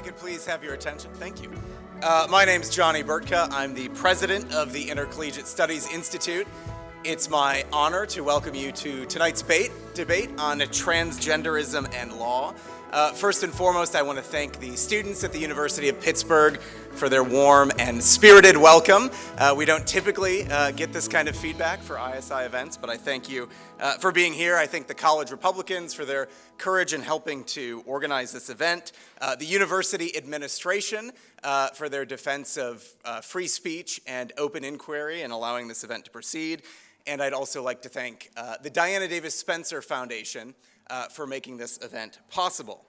I could please have your attention, thank you. My name's Johnny Burtka. I'm the president of the Intercollegiate Studies Institute. It's my honor to welcome you to tonight's debate on transgenderism and law. First and foremost, I want to thank the students at the University of Pittsburg for their warm and spirited welcome. We don't typically get this kind of feedback for ISI Events, but I thank you for being here. I thank the college Republicans for their courage in helping to organize this event, the university administration for their defense of free speech and open inquiry and allowing this event to proceed. And I'd also like to thank the Diana Davis Spencer Foundation for making this event possible.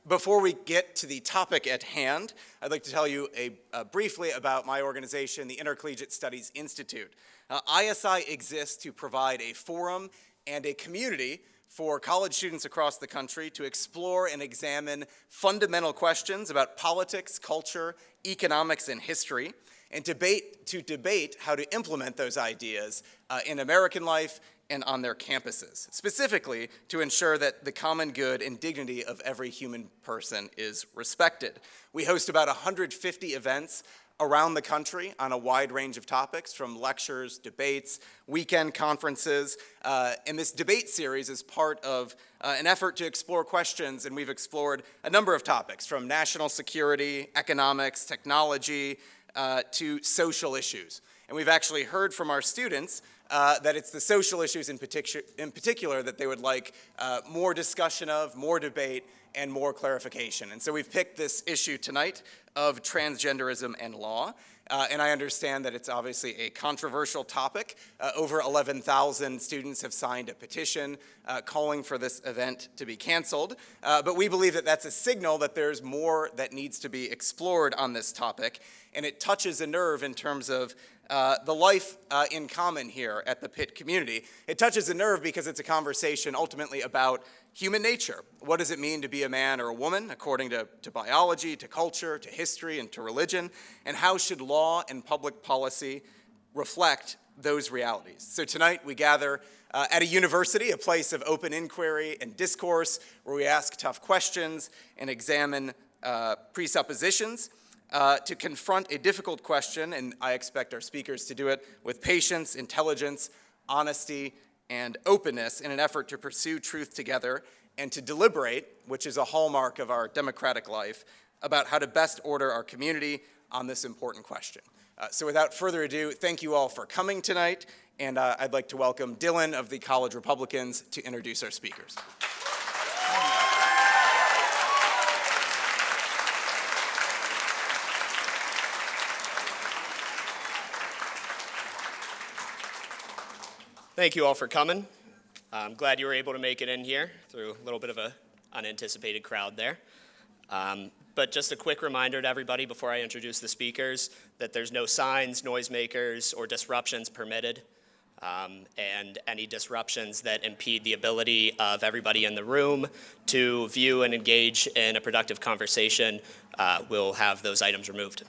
Before we get to the topic at hand, I'd like to tell you briefly about my organization, the Intercollegiate Studies Institute. ISI exists to provide a forum and a community for college students across the country to explore and examine fundamental questions about politics, culture, economics, and history, and to debate how to implement those ideas in American life and on their campuses, specifically to ensure that the common good and dignity of every human person is respected. We host about 150 events around the country on a wide range of topics, from lectures, debates, weekend conferences, and this debate series is part of an effort to explore questions, and we've explored a number of topics, from national security, economics, technology, to social issues. And we've actually heard from our students that it's the social issues in particular that they would like more discussion of, more debate, and more clarification. And so we've picked this issue tonight of transgenderism and law. And I understand that it's obviously a controversial topic. Over 11,000 students have signed a petition calling for this event to be canceled. But we believe that that's a signal that there's more that needs to be explored on this topic. And it touches a nerve in terms of the life in common here at the Pitt community. It touches a nerve because it's a conversation ultimately about human nature. What does it mean to be a man or a woman according to biology, to culture, to history, and to religion? And how should law and public policy reflect those realities? So tonight we gather at a university, a place of open inquiry and discourse, where we ask tough questions and examine presuppositions to confront a difficult question, and I expect our speakers to do it with patience, intelligence, honesty, and openness in an effort to pursue truth together and to deliberate, which is a hallmark of our democratic life, about how to best order our community on this important question. So without further ado, thank you all for coming tonight, and I'd like to welcome Dylan of the College Republicans to introduce our speakers. Thank you all for coming. I'm glad you were able to make it in here through a little bit of an unanticipated crowd there. But just a quick reminder to everybody before I introduce the speakers that there's no signs, noisemakers, or disruptions permitted. And any disruptions that impede the ability of everybody in the room to view and engage in a productive conversation will have those items removed.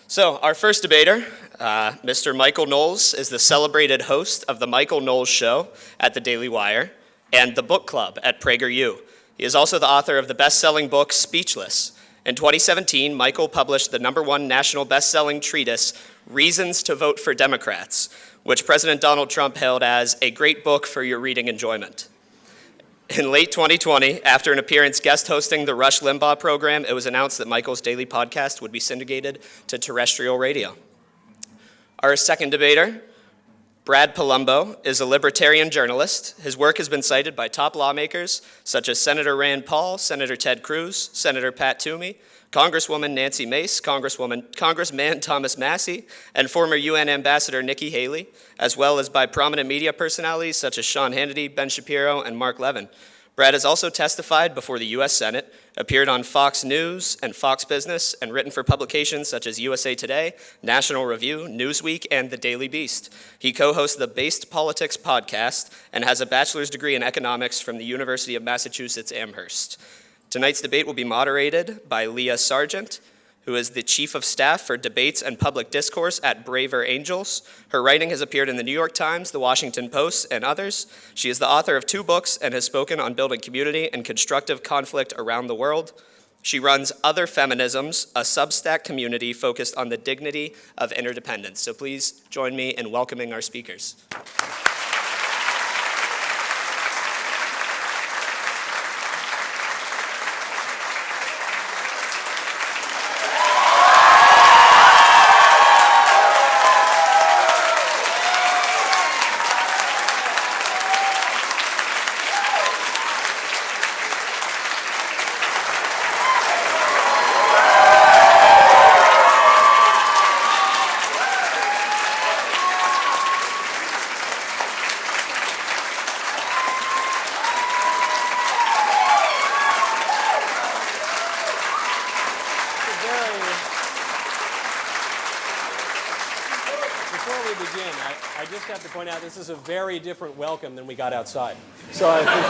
So our first debater, Mr. Michael Knowles, is the celebrated host of The Michael Knowles Show at the Daily Wire and The Book Club at PragerU. He is also the author of the best-selling book, Speechless. In 2017, Michael published the #1 national best-selling treatise, Reasons to Vote for Democrats, which President Donald Trump hailed as a great book for your reading enjoyment. In late 2020, after an appearance guest hosting the Rush Limbaugh program, it was announced that Michael's daily podcast would be syndicated to terrestrial radio. Our second debater, Brad Polumbo, is a libertarian journalist. His work has been cited by top lawmakers such as Senator Rand Paul, Senator Ted Cruz, Senator Pat Toomey, Congresswoman Nancy Mace, Congressman Thomas Massie, and former UN Ambassador Nikki Haley, as well as by prominent media personalities such as Sean Hannity, Ben Shapiro, and Mark Levin. Brad has also testified before the U.S. Senate, appeared on Fox News and Fox Business, and written for publications such as USA Today, National Review, Newsweek, and The Daily Beast. He co-hosts the Based Politics podcast and has a bachelor's degree in economics from the University of Massachusetts Amherst. Tonight's debate will be moderated by Leah Sargent, who is the Chief of Staff for Debates and Public Discourse at Braver Angels. Her writing has appeared in the New York Times, the Washington Post, and others. She is the author of 2 books and has spoken on building community and constructive conflict around the world. She runs Other Feminisms, a Substack community focused on the dignity of interdependence. So please join me in welcoming our speakers. I just have to point out this is a very different welcome than we got outside. So I appreciate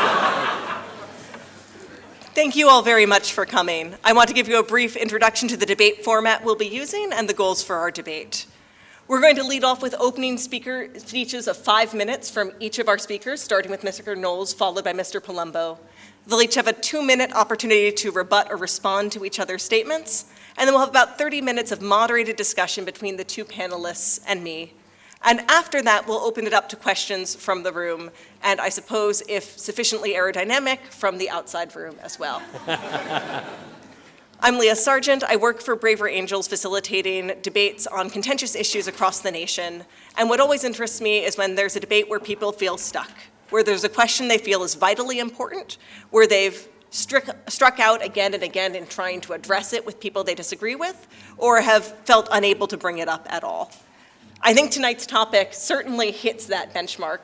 it. Thank you all very much for coming. I want to give you a brief introduction to the debate format we'll be using and the goals for our debate. We're going to lead off with opening speeches of 5 minutes from each of our speakers, starting with Mr. Knowles, followed by Mr. Polumbo. They'll each have a 2-minute opportunity to rebut or respond to each other's statements, and then we'll have about 30 minutes of moderated discussion between the two panelists and me. And after that, we'll open it up to questions from the room, and I suppose, if sufficiently aerodynamic, from the outside room as well. I'm Leah Sargent. I work for Braver Angels, facilitating debates on contentious issues across the nation. And what always interests me is when there's a debate where people feel stuck, where there's a question they feel is vitally important, where they've struck out again and again in trying to address it with people they disagree with, or have felt unable to bring it up at all. I think tonight's topic certainly hits that benchmark.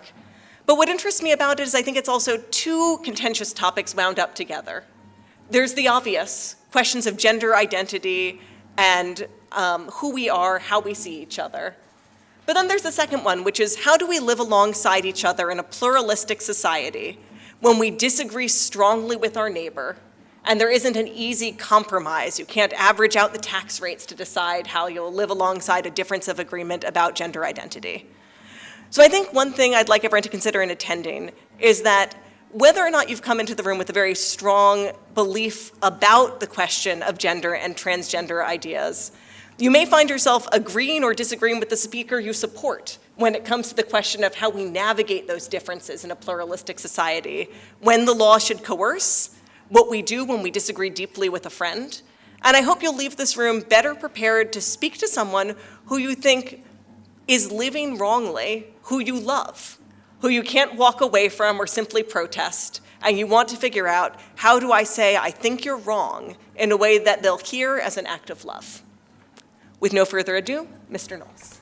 But what interests me about it is I think it's also two contentious topics wound up together. There's the obvious, questions of gender identity and who we are, how we see each other. But then there's the second one, which is how do we live alongside each other in a pluralistic society when we disagree strongly with our neighbor, and there isn't an easy compromise. You can't average out the tax rates to decide how you'll live alongside a difference of agreement about gender identity. So I think one thing I'd like everyone to consider in attending is that whether or not you've come into the room with a very strong belief about the question of gender and transgender ideas, you may find yourself agreeing or disagreeing with the speaker you support when it comes to the question of how we navigate those differences in a pluralistic society, when the law should coerce, what we do when we disagree deeply with a friend. And I hope you'll leave this room better prepared to speak to someone who you think is living wrongly, who you love, who you can't walk away from or simply protest, and you want to figure out, how do I say I think you're wrong in a way that they'll hear as an act of love? With no further ado, Mr. Knowles.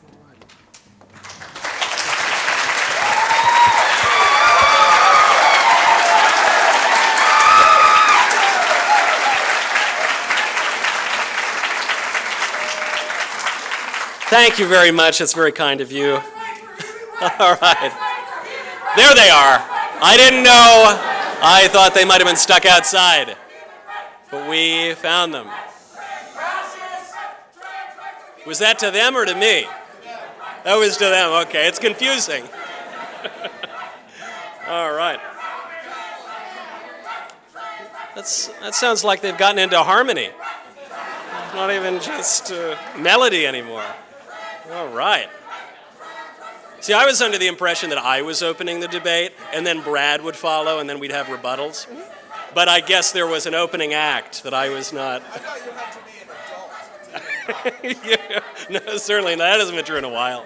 Thank you very much. That's very kind of you. All right. There they are. I didn't know. I thought they might have been stuck outside. But we found them. Was that to them or to me? That was to them. Okay, it's confusing. All right. That sounds like they've gotten into harmony. Not even just melody anymore. All right. See, I was under the impression that I was opening the debate, and then Brad would follow, and then we'd have rebuttals. But I guess there was an opening act that I was not. I thought you had to be an adult. Yeah, no, certainly not. That hasn't been true in a while.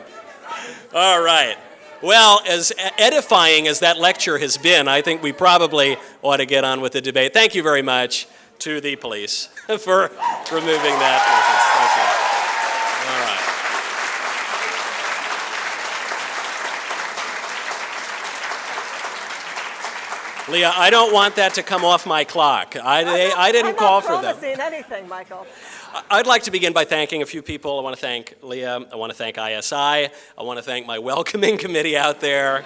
All right. Well, as edifying as that lecture has been, I think we probably ought to get on with the debate. Thank you very much to the police for removing that. Thank you. All right. Leah, I don't want that to come off my clock. I didn't call for them. I'm not promising anything, Michael. I'd like to begin by thanking a few people. I want to thank Leah. I want to thank ISI. I want to thank my welcoming committee out there.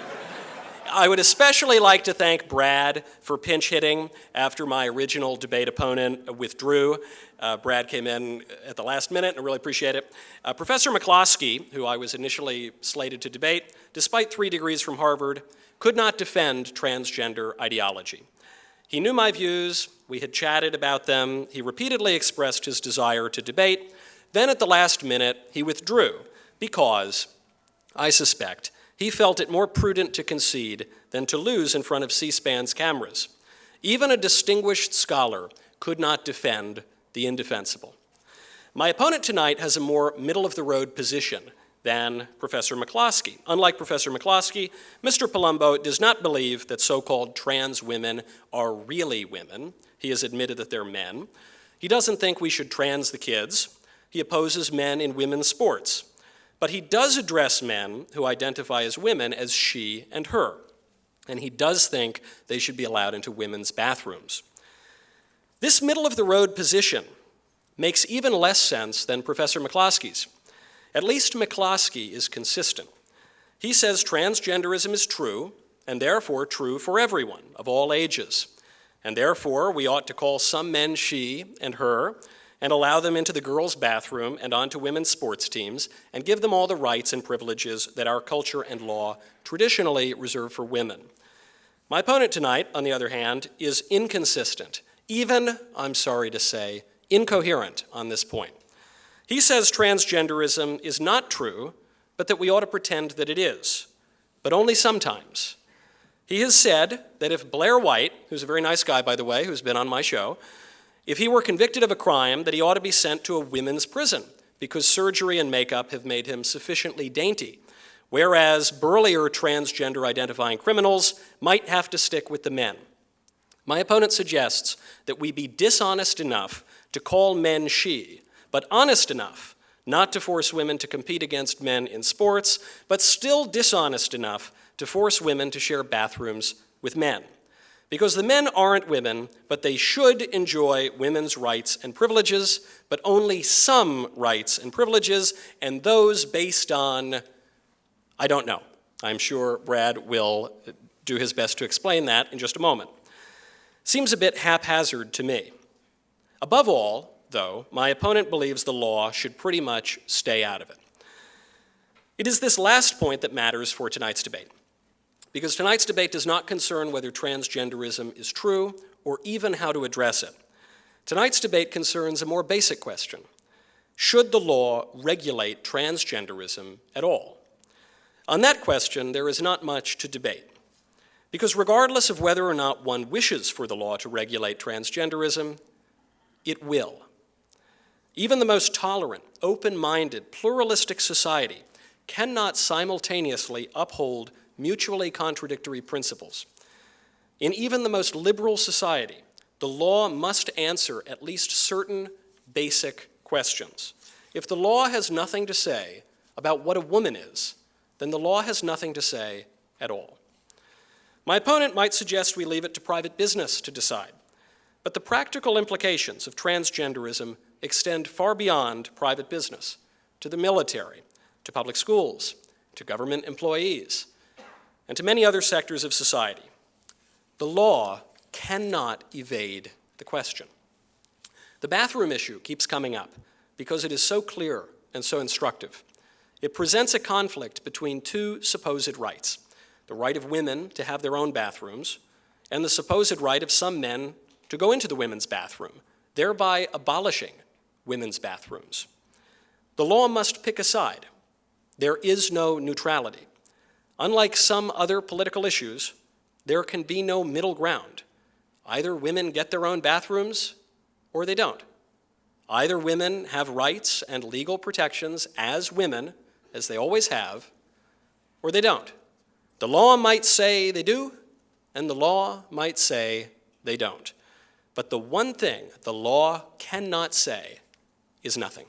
I would especially like to thank Brad for pinch hitting after my original debate opponent withdrew. Brad came in at the last minute, and I really appreciate it. Professor McCloskey, who I was initially slated to debate, despite 3 degrees from Harvard, could not defend transgender ideology. He knew my views, we had chatted about them, he repeatedly expressed his desire to debate, then at the last minute he withdrew because, I suspect, he felt it more prudent to concede than to lose in front of C-SPAN's cameras. Even a distinguished scholar could not defend the indefensible. My opponent tonight has a more middle-of-the-road position than Professor McCloskey. Unlike Professor McCloskey, Mr. Polumbo does not believe that so-called trans women are really women. He has admitted that they're men. He doesn't think we should trans the kids. He opposes men in women's sports. But he does address men who identify as women as she and her. And he does think they should be allowed into women's bathrooms. This middle-of-the-road position makes even less sense than Professor McCloskey's. At least McCloskey is consistent. He says transgenderism is true, and therefore true for everyone of all ages. And therefore, we ought to call some men she and her, and allow them into the girls' bathroom and onto women's sports teams, and give them all the rights and privileges that our culture and law traditionally reserve for women. My opponent tonight, on the other hand, is inconsistent, even, I'm sorry to say, incoherent on this point. He says transgenderism is not true, but that we ought to pretend that it is, but only sometimes. He has said that if Blair White, who's a very nice guy, by the way, who's been on my show, if he were convicted of a crime, that he ought to be sent to a women's prison because surgery and makeup have made him sufficiently dainty, whereas burlier transgender-identifying criminals might have to stick with the men. My opponent suggests that we be dishonest enough to call men she, but honest enough not to force women to compete against men in sports, but still dishonest enough to force women to share bathrooms with men. Because the men aren't women, but they should enjoy women's rights and privileges, but only some rights and privileges, and those based on, I don't know. I'm sure Brad will do his best to explain that in just a moment. Seems a bit haphazard to me. Above all, though, my opponent believes the law should pretty much stay out of it. It is this last point that matters for tonight's debate, because tonight's debate does not concern whether transgenderism is true or even how to address it. Tonight's debate concerns a more basic question. Should the law regulate transgenderism at all? On that question, there is not much to debate, because regardless of whether or not one wishes for the law to regulate transgenderism, it will. Even the most tolerant, open-minded, pluralistic society cannot simultaneously uphold mutually contradictory principles. In even the most liberal society, the law must answer at least certain basic questions. If the law has nothing to say about what a woman is, then the law has nothing to say at all. My opponent might suggest we leave it to private business to decide, but the practical implications of transgenderism extend far beyond private business, to the military, to public schools, to government employees, and to many other sectors of society. The law cannot evade the question. The bathroom issue keeps coming up because it is so clear and so instructive. It presents a conflict between two supposed rights, the right of women to have their own bathrooms and the supposed right of some men to go into the women's bathroom, thereby abolishing women's bathrooms. The law must pick a side. There is no neutrality. Unlike some other political issues, there can be no middle ground. Either women get their own bathrooms or they don't. Either women have rights and legal protections as women, as they always have, or they don't. The law might say they do, and the law might say they don't. But the one thing the law cannot say is nothing.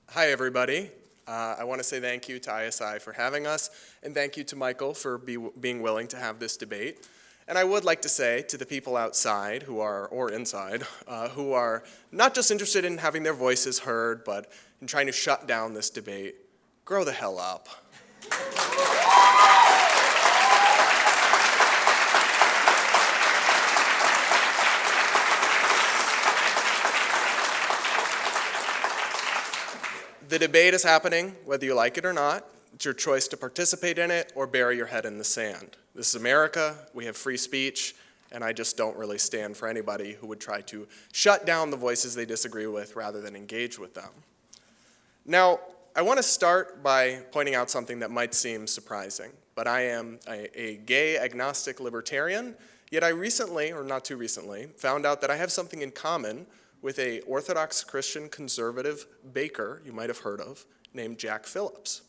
Hi, everybody. I want to say thank you to ISI for having us, and thank you to Michael for being willing to have this debate. And I would like to say to the people outside or inside, who are not just interested in having their voices heard, but in trying to shut down this debate, grow the hell up. The debate is happening, whether you like it or not. It's your choice to participate in it or bury your head in the sand. This is America, we have free speech, and I just don't really stand for anybody who would try to shut down the voices they disagree with rather than engage with them. Now, I want to start by pointing out something that might seem surprising, but I am a gay agnostic libertarian, yet I recently, or not too recently, found out that I have something in common with a Orthodox Christian conservative baker you might have heard of named Jack Phillips.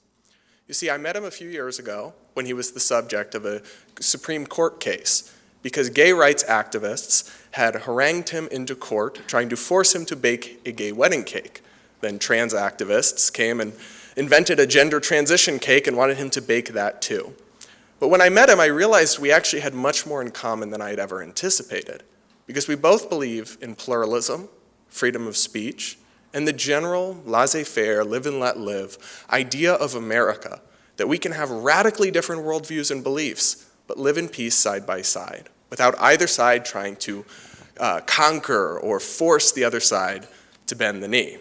You see, I met him a few years ago when he was the subject of a Supreme Court case because gay rights activists had harangued him into court trying to force him to bake a gay wedding cake. Then trans activists came and invented a gender transition cake and wanted him to bake that too. But when I met him, I realized we actually had much more in common than I had ever anticipated, because we both believe in pluralism, freedom of speech, and the general laissez-faire, live and let live idea of America, that we can have radically different worldviews and beliefs, but live in peace side by side, without either side trying to conquer or force the other side to bend the knee.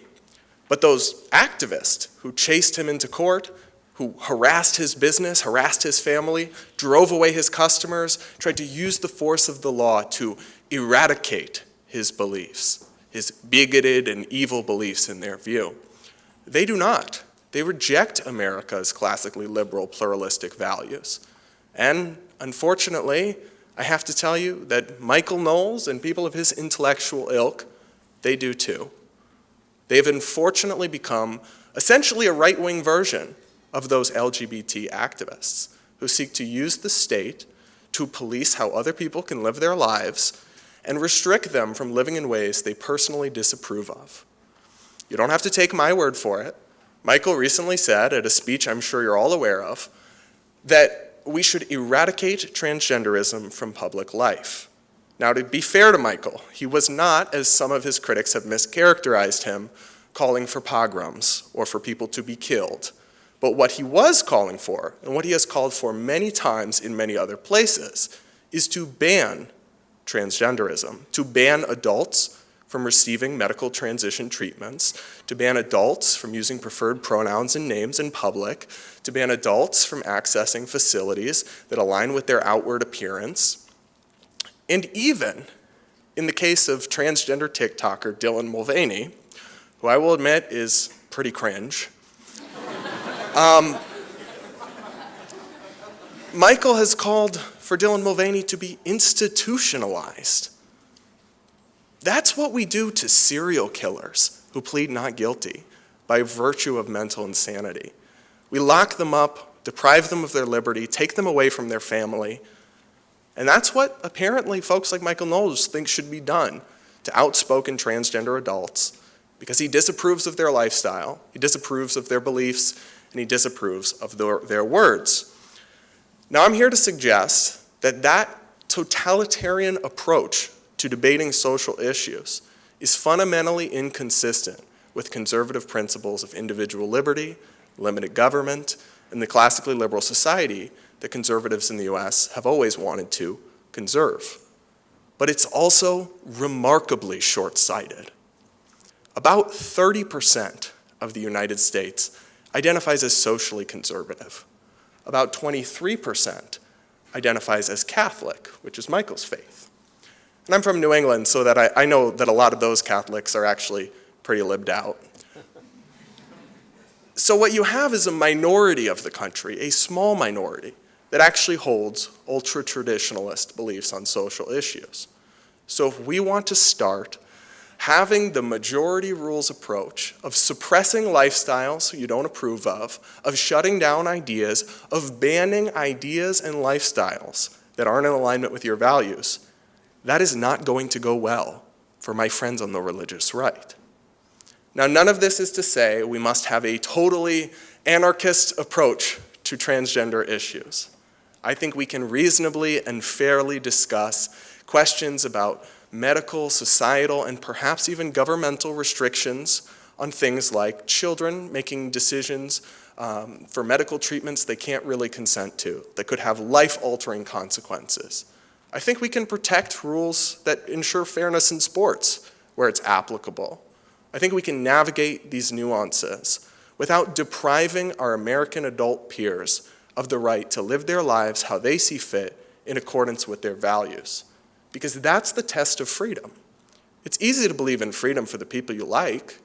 But those activists who chased him into court, who harassed his business, harassed his family, drove away his customers, tried to use the force of the law to eradicate his beliefs, his bigoted and evil beliefs in their view. They do not. They reject America's classically liberal, pluralistic values. And unfortunately, I have to tell you that Michael Knowles and people of his intellectual ilk, they do too. They've unfortunately become essentially a right-wing version of those LGBT activists who seek to use the state to police how other people can live their lives and restrict them from living in ways they personally disapprove of. You don't have to take my word for it. Michael recently said at a speech I'm sure you're all aware of that we should eradicate transgenderism from public life. Now, to be fair to Michael, he was not, as some of his critics have mischaracterized him, calling for pogroms or for people to be killed. But what he was calling for, and what he has called for many times in many other places, is to ban transgenderism, to ban adults from receiving medical transition treatments, to ban adults from using preferred pronouns and names in public, to ban adults from accessing facilities that align with their outward appearance. And even in the case of transgender TikToker Dylan Mulvaney, who I will admit is pretty cringe, Michael has called for Dylan Mulvaney to be institutionalized. That's what we do to serial killers who plead not guilty by virtue of mental insanity. We lock them up, deprive them of their liberty, take them away from their family. And that's what apparently folks like Michael Knowles think should be done to outspoken transgender adults, because he disapproves of their lifestyle, he disapproves of their beliefs, and he disapproves of their words. Now I'm here to suggest that that totalitarian approach to debating social issues is fundamentally inconsistent with conservative principles of individual liberty, limited government, and the classically liberal society that conservatives in the US have always wanted to conserve. But it's also remarkably short-sighted. About 30% of the United States identifies as socially conservative. About 23% identifies as Catholic, which is Michael's faith. And I'm from New England, so that I know that a lot of those Catholics are actually pretty libbed out. So what you have is a minority of the country, a small minority, that actually holds ultra-traditionalist beliefs on social issues. So if we want to start having the majority rules approach of suppressing lifestyles you don't approve of shutting down ideas, of banning ideas and lifestyles that aren't in alignment with your values, that is not going to go well for my friends on the religious right. Now, none of this is to say we must have a totally anarchist approach to transgender issues. I think we can reasonably and fairly discuss questions about medical, societal, and perhaps even governmental restrictions on things like children making decisions for medical treatments they can't really consent to, that could have life-altering consequences. I think we can protect rules that ensure fairness in sports where it's applicable. I think we can navigate these nuances without depriving our American adult peers of the right to live their lives how they see fit in accordance with their values. Because that's the test of freedom. It's easy to believe in freedom for the people you like.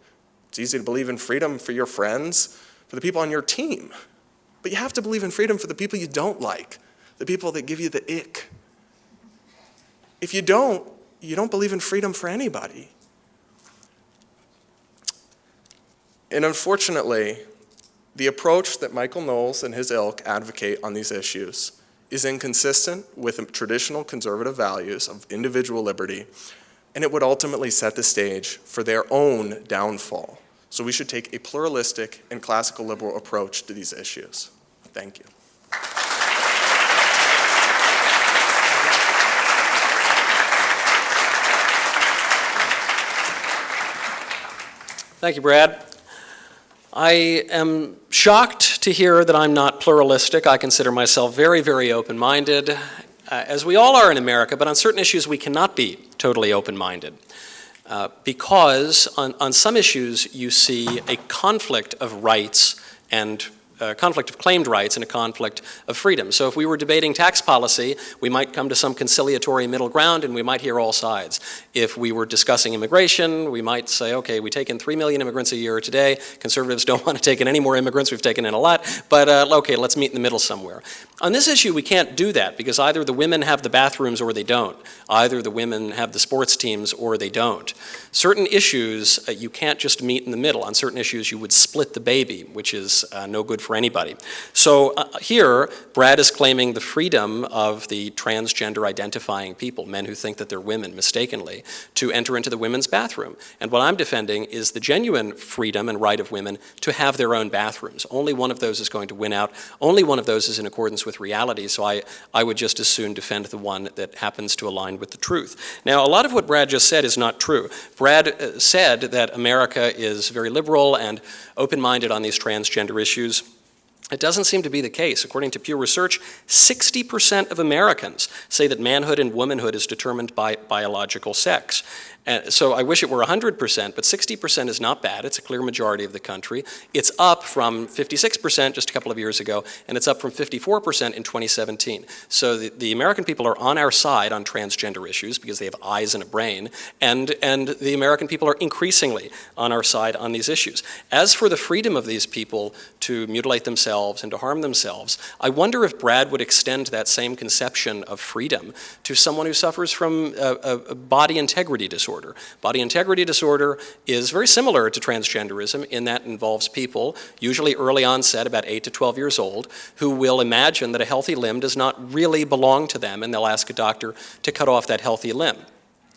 It's easy to believe in freedom for your friends, for the people on your team. But you have to believe in freedom for the people you don't like, the people that give you the ick. If you don't believe in freedom for anybody. And unfortunately, the approach that Michael Knowles and his ilk advocate on these issues is inconsistent with traditional conservative values of individual liberty, and it would ultimately set the stage for their own downfall. So we should take a pluralistic and classical liberal approach to these issues. Thank you. Thank you, Brad. I am shocked to hear that I'm not pluralistic. I consider myself very, very open-minded, as we all are in America, but on certain issues we cannot be totally open-minded. Because on some issues you see a conflict of rights and a conflict of claimed rights and a conflict of freedom. So if we were debating tax policy, we might come to some conciliatory middle ground and we might hear all sides. If we were discussing immigration, we might say, okay, we take in 3 million immigrants a year today. Conservatives don't want to take in any more immigrants. We've taken in a lot. But okay, let's meet in the middle somewhere. On this issue, we can't do that because either the women have the bathrooms or they don't. Either the women have the sports teams or they don't. Certain issues, you can't just meet in the middle. On certain issues, you would split the baby, which is no good for anybody. So here, Brad is claiming the freedom of the transgender identifying people, men who think that they're women mistakenly, to enter into the women's bathroom. And what I'm defending is the genuine freedom and right of women to have their own bathrooms. Only one of those is going to win out. Only one of those is in accordance with reality, so I would just as soon defend the one that happens to align with the truth. Now, a lot of what Brad just said is not true. Brad said that America is very liberal and open-minded on these transgender issues. It doesn't seem to be the case. According to Pew Research, 60% of Americans say that manhood and womanhood is determined by biological sex. So I wish it were 100%, but 60% is not bad. It's a clear majority of the country. It's up from 56% just a couple of years ago, and it's up from 54% in 2017. So the American people are on our side on transgender issues because they have eyes and a brain, and the American people are increasingly on our side on these issues. As for the freedom of these people to mutilate themselves and to harm themselves, I wonder if Brad would extend that same conception of freedom to someone who suffers from a body integrity disorder. Body integrity disorder is very similar to transgenderism in that it involves people, usually early onset, about 8 to 12 years old, who will imagine that a healthy limb does not really belong to them, and they'll ask a doctor to cut off that healthy limb.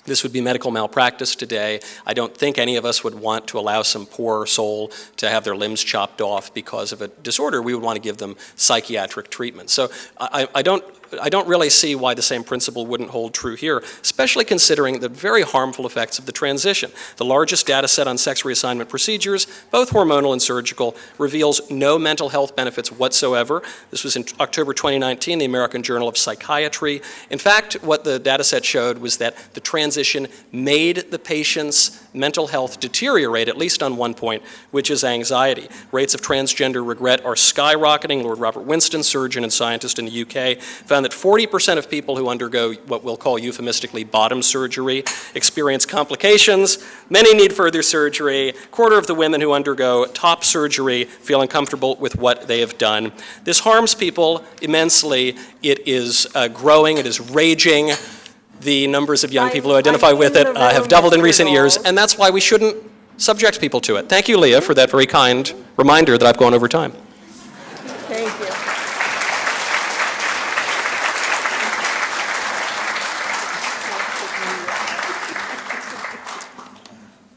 This would be medical malpractice today. I don't think any of us would want to allow some poor soul to have their limbs chopped off because of a disorder. We would want to give them psychiatric treatment. So I don't really see why the same principle wouldn't hold true here, especially considering the very harmful effects of the transition. The largest data set on sex reassignment procedures, both hormonal and surgical, reveals no mental health benefits whatsoever. This was in October 2019, the American Journal of Psychiatry. In fact, what the data set showed was that the transition made the patient's mental health deteriorate, at least on one point, which is anxiety. Rates of transgender regret are skyrocketing. Lord Robert Winston, surgeon and scientist in the UK, found that 40% of people who undergo what we'll call euphemistically bottom surgery experience complications. Many need further surgery. A quarter of the women who undergo top surgery feel uncomfortable with what they have done. This harms people immensely. It is growing. It is raging. The numbers of young people who identify with it have doubled in recent years, and that's why we shouldn't subject people to it. Thank you, Leah, for that very kind reminder that I've gone over time. Thank you.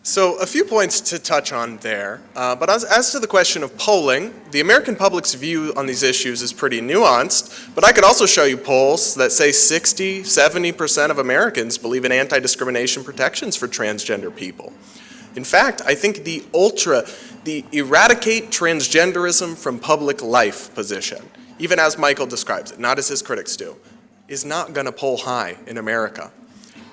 So a few points to touch on there, but as to the question of polling, the American public's view on these issues is pretty nuanced, but I could also show you polls that say 60, 70% of Americans believe in anti-discrimination protections for transgender people. In fact, I think the eradicate transgenderism from public life position, even as Michael describes it, not as his critics do, is not going to poll high in America.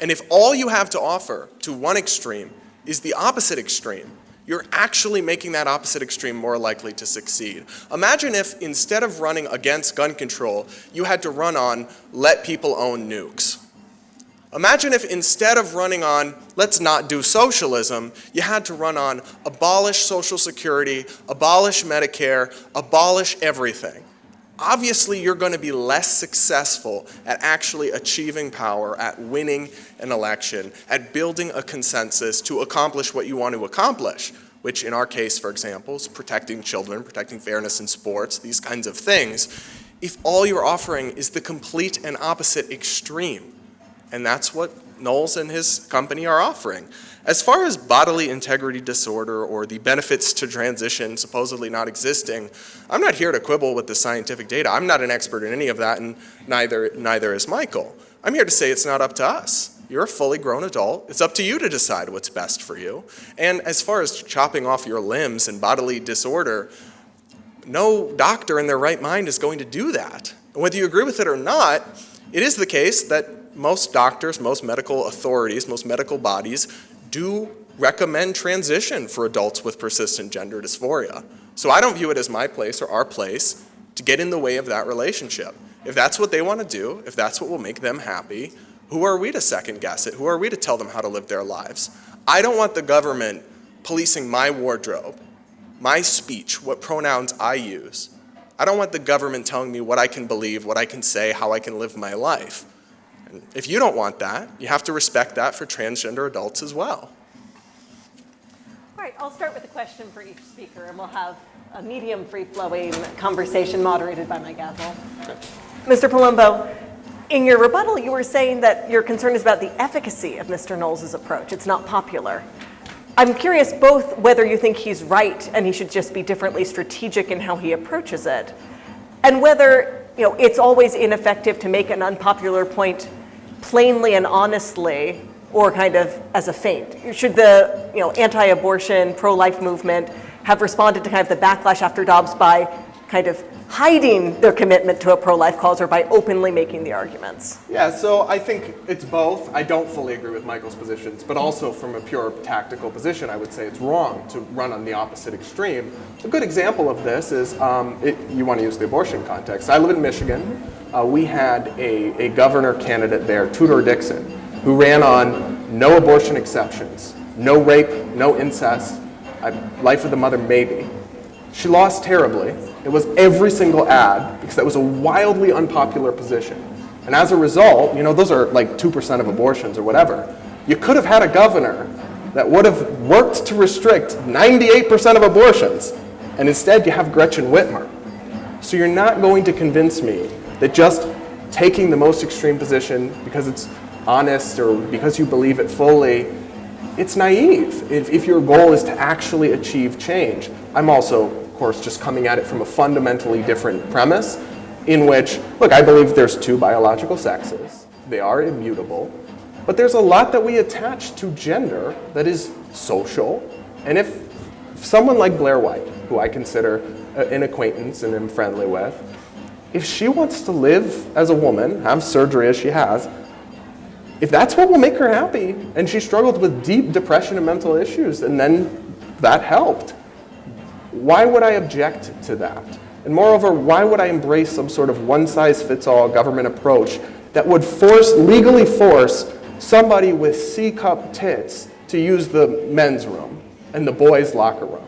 And if all you have to offer to one extreme is the opposite extreme, you're actually making that opposite extreme more likely to succeed. Imagine if instead of running against gun control, you had to run on let people own nukes. Imagine if instead of running on let's not do socialism, you had to run on abolish Social Security, abolish Medicare, abolish everything. Obviously, you're going to be less successful at actually achieving power, at winning an election, at building a consensus to accomplish what you want to accomplish, which in our case, for example, is protecting children, protecting fairness in sports, these kinds of things, if all you're offering is the complete and opposite extreme. And that's what Knowles and his company are offering. As far as bodily integrity disorder or the benefits to transition supposedly not existing, I'm not here to quibble with the scientific data. I'm not an expert in any of that, and neither is Michael. I'm here to say it's not up to us. You're a fully grown adult. It's up to you to decide what's best for you. And as far as chopping off your limbs and bodily disorder, no doctor in their right mind is going to do that. And whether you agree with it or not, it is the case that most doctors, most medical authorities, most medical bodies do recommend transition for adults with persistent gender dysphoria. So I don't view it as my place or our place to get in the way of that relationship. If that's what they want to do, if that's what will make them happy, who are we to second guess it? Who are we to tell them how to live their lives? I don't want the government policing my wardrobe, my speech, what pronouns I use. I don't want the government telling me what I can believe, what I can say, how I can live my life. If you don't want that, you have to respect that for transgender adults as well. All right, I'll start with a question for each speaker, and we'll have a medium free-flowing conversation moderated by my gavel. Okay. Mr. Polumbo, in your rebuttal, you were saying that your concern is about the efficacy of Mr. Knowles' approach. It's not popular. I'm curious both whether you think he's right and he should just be differently strategic in how he approaches it, and whether it's always ineffective to make an unpopular point plainly and honestly, or kind of as a feint. Should the anti-abortion, pro-life movement have responded to kind of the backlash after Dobbs by kind of hiding their commitment to a pro-life cause or by openly making the arguments? Yeah, so I think it's both. I don't fully agree with Michael's positions, but also from a pure tactical position, I would say it's wrong to run on the opposite extreme. A good example of this is, you want to use the abortion context. I live in Michigan. We had a governor candidate there, Tudor Dixon, who ran on no abortion exceptions, no rape, no incest, life of the mother maybe. She lost terribly. It was every single ad because that was a wildly unpopular position. And as a result, those are like 2% of abortions or whatever. You could have had a governor that would have worked to restrict 98% of abortions. And instead you have Gretchen Whitmer. So you're not going to convince me that just taking the most extreme position because it's honest or because you believe it fully, it's naive if your goal is to actually achieve change. I'm also, of course, just coming at it from a fundamentally different premise in which, look, I believe there's two biological sexes. They are immutable. But there's a lot that we attach to gender that is social. And if someone like Blair White, who I consider an acquaintance and am friendly with, if she wants to live as a woman, have surgery as she has, if that's what will make her happy, and she struggled with deep depression and mental issues, and then that helped, why would I object to that? And moreover, why would I embrace some sort of one-size-fits-all government approach that would legally force somebody with C-cup tits to use the men's room and the boys' locker room?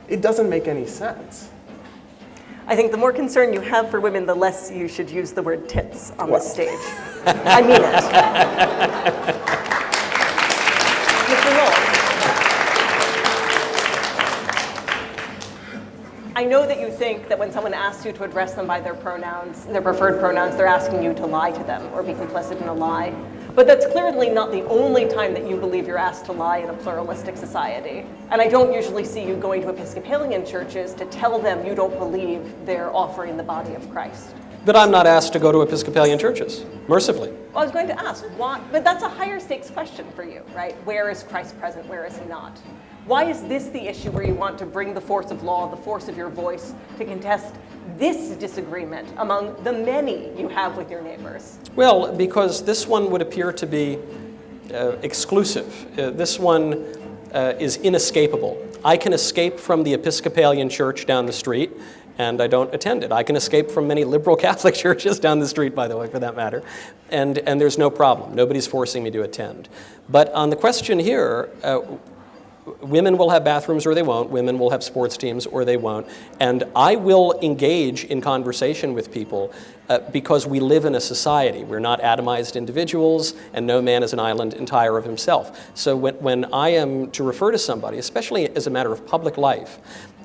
It doesn't make any sense. I think the more concern you have for women, the less you should use the word tits on the stage. I mean it. Mr. Knowles. I know that you think that when someone asks you to address them by their pronouns, their preferred pronouns, they're asking you to lie to them or be complicit in a lie. But that's clearly not the only time that you believe you're asked to lie in a pluralistic society. And I don't usually see you going to Episcopalian churches to tell them you don't believe they're offering the body of Christ. But I'm not asked to go to Episcopalian churches, mercifully. Well, I was going to ask, why? But that's a higher stakes question for you, right? Where is Christ present? Where is he not? Why is this the issue where you want to bring the force of law, the force of your voice, to contest this disagreement among the many you have with your neighbors? Well, because this one would appear to be exclusive. This one is inescapable. I can escape from the Episcopalian church down the street, and I don't attend it. I can escape from many liberal Catholic churches down the street, by the way, for that matter, and there's no problem. Nobody's forcing me to attend. But on the question here, women will have bathrooms or they won't. Women will have sports teams or they won't. And I will engage in conversation with people because we live in a society. We're not atomized individuals, and no man is an island entire of himself. So when I am to refer to somebody, especially as a matter of public life,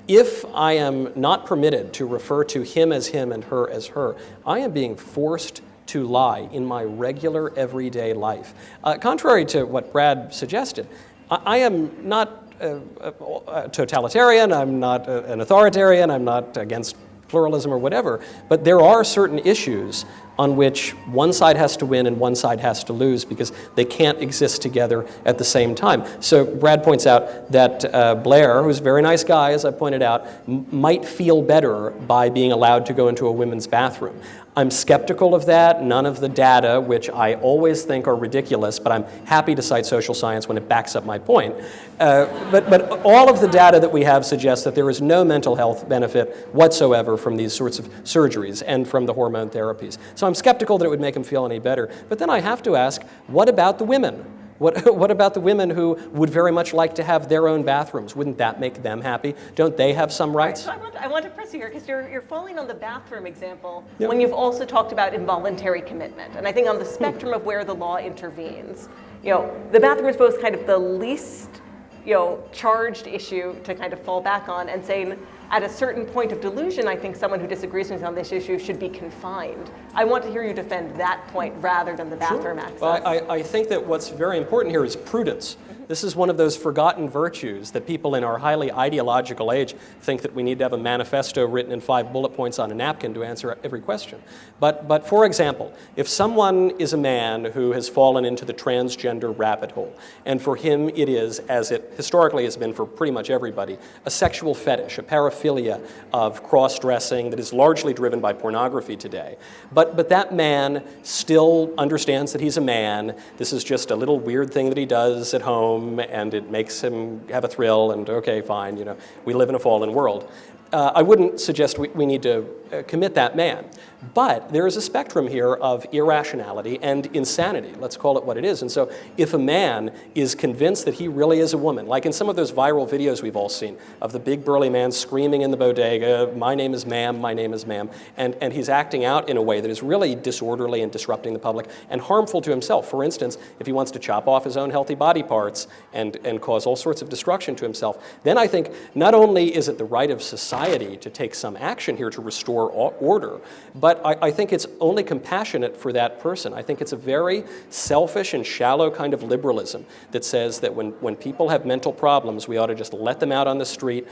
if I am not permitted to refer to him as him and her as her, I am being forced to lie in my regular everyday life. Contrary to what Brad suggested, I am not a totalitarian, I'm not an authoritarian, I'm not against pluralism or whatever, but there are certain issues on which one side has to win and one side has to lose because they can't exist together at the same time. So Brad points out that Blair, who's a very nice guy, as I pointed out, might feel better by being allowed to go into a women's bathroom. I'm skeptical of that. None of the data, which I always think are ridiculous, but I'm happy to cite social science when it backs up my point. But all of the data that we have suggests that there is no mental health benefit whatsoever from these sorts of surgeries and from the hormone therapies. So I'm skeptical that it would make them feel any better. But then I have to ask, what about the women? What about the women who would very much like to have their own bathrooms? Wouldn't that make them happy? Don't they have some rights? Right, so I want to press you here because you're falling on the bathroom example Yep. when you've also talked about involuntary commitment. And I think on the spectrum of where the law intervenes, the bathroom is both kind of the least, charged issue to kind of fall back on and saying, at a certain point of delusion, I think someone who disagrees with me on this issue should be confined. I want to hear you defend that point rather than the bathroom access. Well, I think that what's very important here is prudence. This is one of those forgotten virtues that people in our highly ideological age think that we need to have a manifesto written in 5 bullet points on a napkin to answer every question. But for example, if someone is a man who has fallen into the transgender rabbit hole, and for him it is, as it historically has been for pretty much everybody, a sexual fetish, a paraphilia of cross-dressing that is largely driven by pornography today. But that man still understands that he's a man. This is just a little weird thing that he does at home, and it makes him have a thrill, and okay, fine, we live in a fallen world. I wouldn't suggest we need to commit that man. But there is a spectrum here of irrationality and insanity. Let's call it what it is. And so if a man is convinced that he really is a woman, like in some of those viral videos we've all seen of the big burly man screaming in the bodega, my name is ma'am, and he's acting out in a way that is really disorderly and disrupting the public and harmful to himself. For instance, if he wants to chop off his own healthy body parts and cause all sorts of destruction to himself, then I think not only is it the right of society to take some action here to restore order, but I think it's only compassionate for that person. I think it's a very selfish and shallow kind of liberalism that says that when people have mental problems, we ought to just let them out on the street,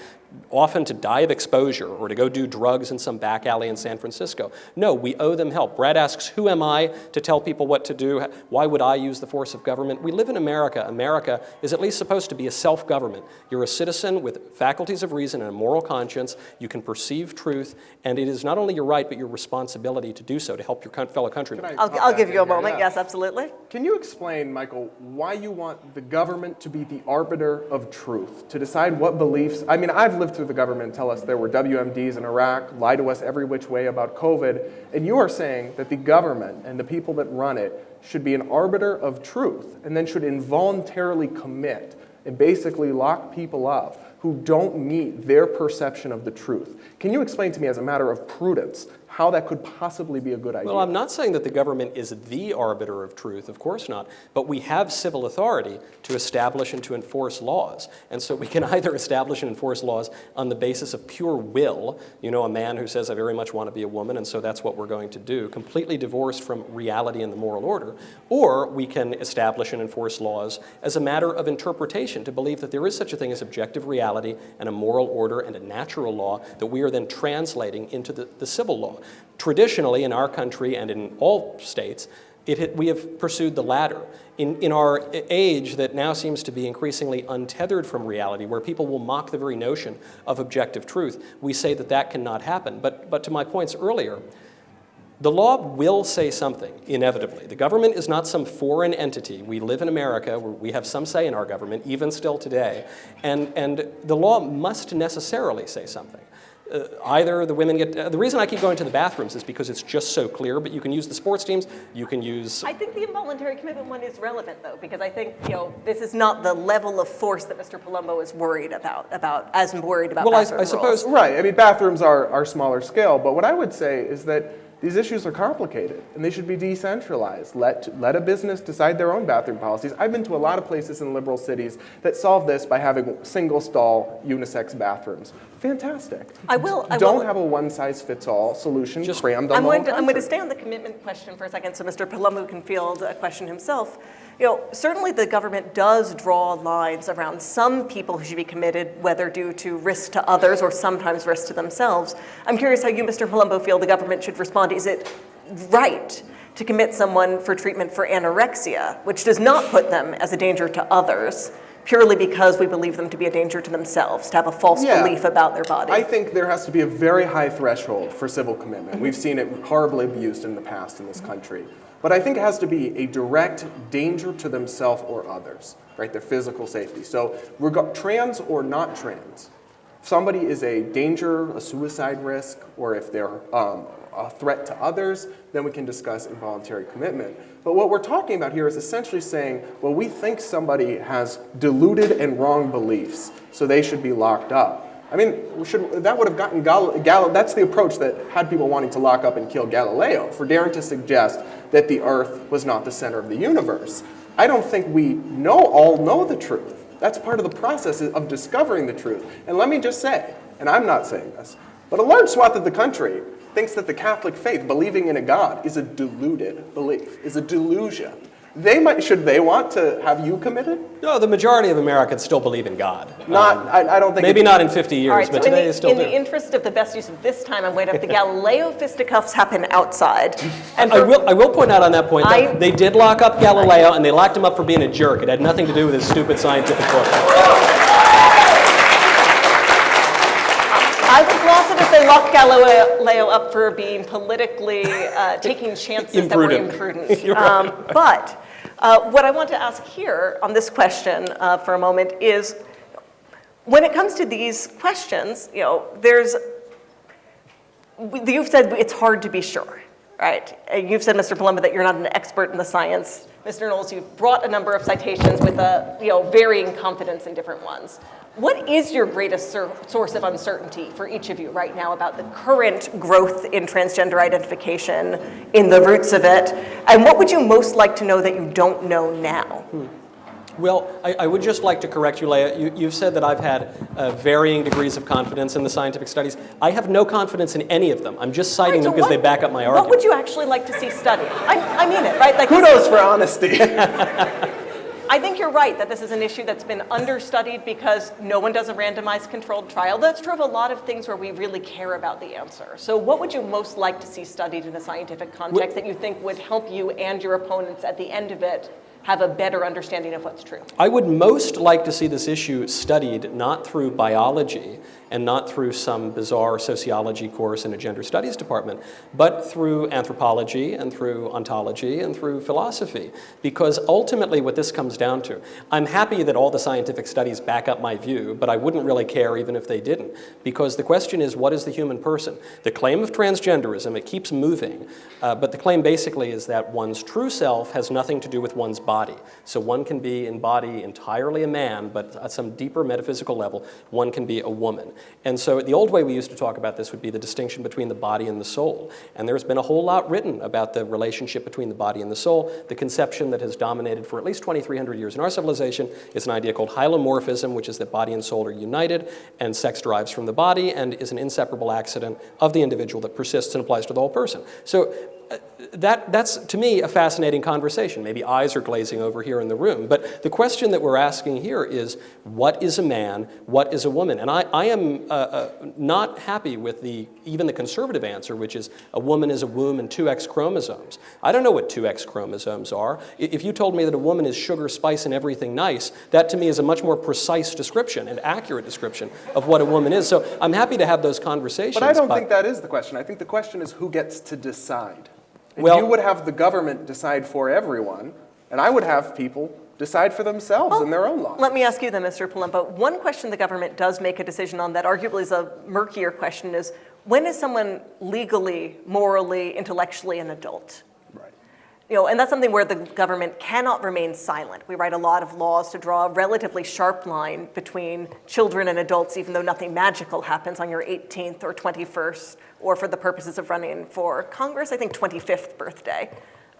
often to die of exposure or to go do drugs in some back alley in San Francisco. No, we owe them help. Brad asks, who am I to tell people what to do? Why would I use the force of government? We live in America. America is at least supposed to be a self-government. You're a citizen with faculties of reason and a moral conscience. You can perceive truth, and it is not only your right, but your responsibility to do so, to help your fellow countrymen. I'll give you a moment. Yes, absolutely. Can you explain, Michael, why you want the government to be the arbiter of truth, to decide what beliefs? I mean, I've lived through the government tell us there were WMDs in Iraq, lie to us every which way about COVID, and you are saying that the government and the people that run it should be an arbiter of truth and then should involuntarily commit and basically lock people up who don't meet their perception of the truth. Can you explain to me, as a matter of prudence, how that could possibly be a good idea? Well, I'm not saying that the government is the arbiter of truth, of course not, but we have civil authority to establish and to enforce laws. And so we can either establish and enforce laws on the basis of pure will, a man who says, I very much want to be a woman, and so that's what we're going to do, completely divorced from reality and the moral order, or we can establish and enforce laws as a matter of interpretation, to believe that there is such a thing as objective reality and a moral order and a natural law that we are then translating into the civil law. Traditionally, in our country and in all states, we have pursued the latter. In our age that now seems to be increasingly untethered from reality, where people will mock the very notion of objective truth, we say that that cannot happen. But to my points earlier, The law will say something, inevitably. The government is not some foreign entity. We live in America, where we have some say in our government, even still today, and the law must necessarily say something. Either the women get, the reason I keep going to the bathrooms is because it's just so clear, but you can use the sports teams, you can use... I think the involuntary commitment one is relevant, though, because I think, this is not the level of force that Mr. Polumbo is worried about as worried about bathroom I suppose... rules. Right, I mean, bathrooms are smaller scale, but what I would say is that these issues are complicated, and they should be decentralized. Let a business decide their own bathroom policies. I've been to a lot of places in liberal cities that solve this by having single-stall unisex bathrooms. Fantastic. Don't have a one-size-fits-all solution crammed on the whole country. I'm going to stay on the commitment question for a second so Mr. Polumbo can field a question himself. Certainly the government does draw lines around some people who should be committed, whether due to risk to others or sometimes risk to themselves. I'm curious how you, Mr. Polumbo, feel the government should respond. Is it right to commit someone for treatment for anorexia, which does not put them as a danger to others, purely because we believe them to be a danger to themselves, to have a false belief about their body? I think there has to be a very high threshold for civil commitment. We've seen it horribly abused in the past in this country. But I think it has to be a direct danger to themselves or others, right? Their physical safety. So trans or not trans, if somebody is a danger, a suicide risk, or if they're a threat to others, then we can discuss involuntary commitment. But what we're talking about here is essentially saying, well, we think somebody has deluded and wrong beliefs, so they should be locked up. I mean, that would have gotten that's the approach that had people wanting to lock up and kill Galileo, for daring to suggest that the Earth was not the center of the universe. I don't think we all know the truth. That's part of the process of discovering the truth. And let me just say, and I'm not saying this, but a large swath of the country thinks that the Catholic faith, believing in a God, is a deluded belief, is a delusion. Should they want to have you committed? No, the majority of Americans still believe in God. I don't think... Maybe not in 50 years, right, but so today they still do. In the interest of the best use of this time, I'm going to have the Galileo fisticuffs happen outside. And I will point out on that point that they did lock up Galileo, and they locked him up for being a jerk. It had nothing to do with his stupid scientific book. I would gloss it if they locked Galileo up for being politically taking chances that were imprudent. Right. But what I want to ask here on this question for a moment is, when it comes to these questions, you've said it's hard to be sure, right? You've said, Mr. Polumbo, that you're not an expert in the science. Mr. Knowles, you've brought a number of citations with varying confidence in different ones. What is your greatest source of uncertainty for each of you right now about the current growth in transgender identification, in the roots of it, and what would you most like to know that you don't know now? Well, I would just like to correct you, Leah. You've said that I've had varying degrees of confidence in the scientific studies. I have no confidence in any of them. I'm just citing them because they back up my argument. What would you actually like to see studied? I mean it, right? Like, kudos for honesty. I think you're right that this is an issue that's been understudied because no one does a randomized controlled trial. That's true of a lot of things where we really care about the answer. So what would you most like to see studied in a scientific context that you think would help you and your opponents at the end of it have a better understanding of what's true? I would most like to see this issue studied not through biology and not through some bizarre sociology course in a gender studies department, but through anthropology and through ontology and through philosophy. Because ultimately what this comes down to, I'm happy that all the scientific studies back up my view, but I wouldn't really care even if they didn't. Because the question is, what is the human person? The claim of transgenderism, it keeps moving, but the claim basically is that one's true self has nothing to do with one's body. So one can be in body entirely a man, but at some deeper metaphysical level, one can be a woman. And so the old way we used to talk about this would be the distinction between the body and the soul. And there's been a whole lot written about the relationship between the body and the soul. The conception that has dominated for at least 2,300 years in our civilization is an idea called hylomorphism, which is that body and soul are united, and sex derives from the body and is an inseparable accident of the individual that persists and applies to the whole person. So that's, to me, a fascinating conversation. Maybe eyes are glazing over here in the room. But the question that we're asking here is, what is a man? What is a woman? And I am not happy with even the conservative answer, which is a woman is a womb and 2 X chromosomes. I don't know what 2 X chromosomes are. If you told me that a woman is sugar, spice, and everything nice, that to me is a much more precise description and accurate description of what a woman is. So I'm happy to have those conversations. But I don't think that is the question. I think the question is who gets to decide. And Well, you would have the government decide for everyone, and I would have people decide for themselves in their own laws. Let me ask you then, Mr. Polumbo. One question the government does make a decision on that arguably is a murkier question is, when is someone legally, morally, intellectually an adult? Right. And that's something where the government cannot remain silent. We write a lot of laws to draw a relatively sharp line between children and adults, even though nothing magical happens on your 18th or 21st, or for the purposes of running for Congress, I think 25th birthday.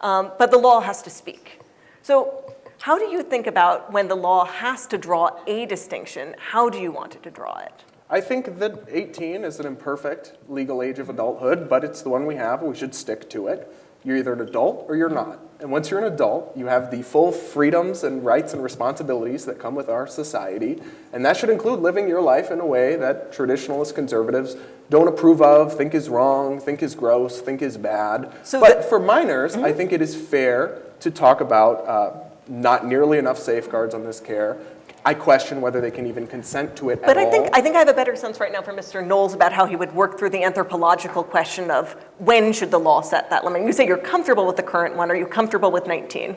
But the law has to speak. So how do you think about when the law has to draw a distinction? How do you want it to draw it? I think that 18 is an imperfect legal age of adulthood, but it's the one we have, and we should stick to it. You're either an adult or you're not. And once you're an adult, you have the full freedoms and rights and responsibilities that come with our society. And that should include living your life in a way that traditionalist conservatives don't approve of, think is wrong, think is gross, think is bad. But for minors, I think it is fair to talk about not nearly enough safeguards on this care. I question whether they can even consent to it at all. But I think I have a better sense right now from Mr. Knowles about how he would work through the anthropological question of when should the law set that limit. You say you're comfortable with the current one. Are you comfortable with 19?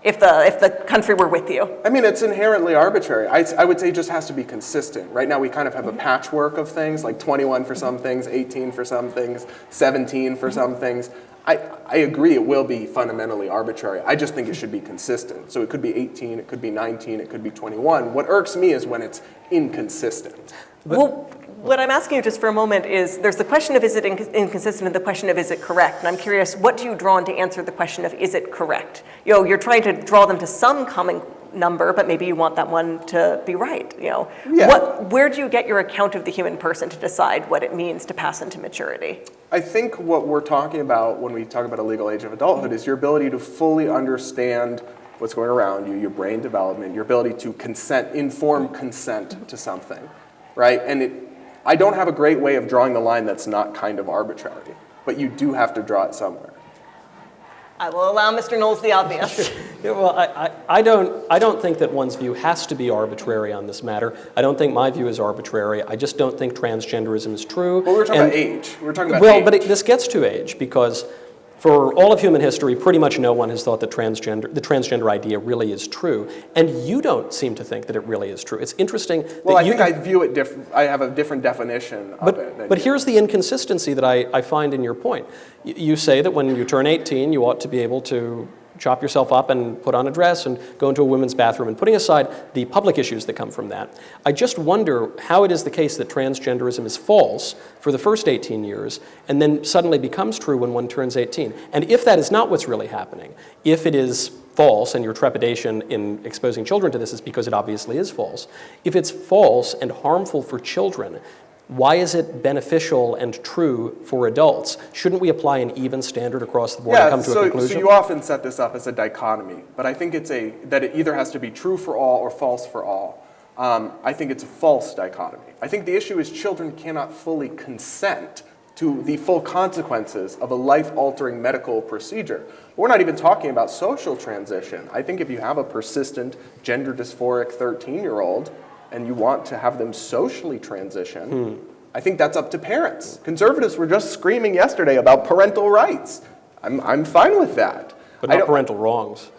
If the country were with you? I mean, it's inherently arbitrary. I would say it just has to be consistent. Right now we kind of have a patchwork of things, like 21 for some things, 18 for some things, 17 for some things. I agree it will be fundamentally arbitrary. I just think it should be consistent. So it could be 18, it could be 19, it could be 21. What irks me is when it's inconsistent. Well, what I'm asking you just for a moment is, there's the question of is it inconsistent and the question of is it correct? And I'm curious, what do you draw on to answer the question of is it correct? You're trying to draw them to some common number, but maybe you want that one to be right. Yeah. Where do you get your account of the human person to decide what it means to pass into maturity? I think what we're talking about when we talk about a legal age of adulthood is your ability to fully understand what's going around you, your brain development, your ability to informed consent to something, right? And I don't have a great way of drawing the line that's not kind of arbitrary, but you do have to draw it somewhere. I will allow Mr. Knowles the obvious. Yeah, well, I don't think that one's view has to be arbitrary on this matter. I don't think my view is arbitrary. I just don't think transgenderism is true. Well, we're talking about age. We're talking about age. But this gets to age because for all of human history, pretty much no one has thought that the transgender idea really is true. And you don't seem to think that it really is true. It's interesting that I think I view it different. I have a different definition of it. But here's the inconsistency that I find in your point. You say that when you turn 18, you ought to be able to chop yourself up and put on a dress and go into a women's bathroom, and putting aside the public issues that come from that, I just wonder how it is the case that transgenderism is false for the first 18 years and then suddenly becomes true when one turns 18. And if that is not what's really happening, if it is false and your trepidation in exposing children to this is because it obviously is false, if it's false and harmful for children, why is it beneficial and true for adults? Shouldn't we apply an even standard across the board and come to a conclusion? So you often set this up as a dichotomy, but I think that it either has to be true for all or false for all. I think it's a false dichotomy. I think the issue is children cannot fully consent to the full consequences of a life-altering medical procedure. We're not even talking about social transition. I think if you have a persistent gender dysphoric 13-year-old, and you want to have them socially transition, I think that's up to parents. Conservatives were just screaming yesterday about parental rights. I'm fine with that. But not parental wrongs.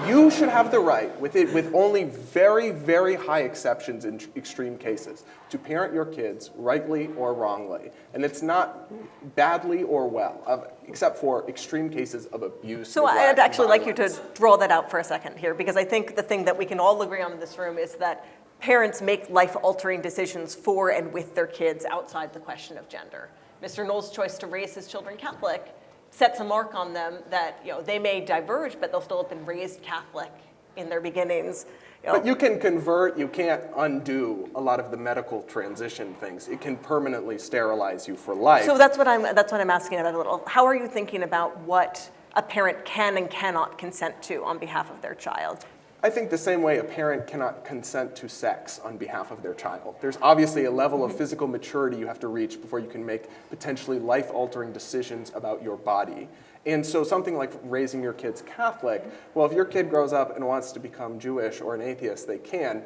You should have the right, with only very, very high exceptions in extreme cases, to parent your kids rightly or wrongly. And it's not badly or well, except for extreme cases of abuse. So I'd actually like you to draw that out for a second here, because I think the thing that we can all agree on in this room is that parents make life-altering decisions for and with their kids outside the question of gender. Mr. Knowles' choice to raise his children Catholic sets a mark on them that they may diverge, but they'll still have been raised Catholic in their beginnings. But you can convert, you can't undo a lot of the medical transition things. It can permanently sterilize you for life. So that's what I'm asking about a little. How are you thinking about what a parent can and cannot consent to on behalf of their child? I think the same way a parent cannot consent to sex on behalf of their child. There's obviously a level of physical maturity you have to reach before you can make potentially life-altering decisions about your body. And so something like raising your kids Catholic, well, if your kid grows up and wants to become Jewish or an atheist, they can't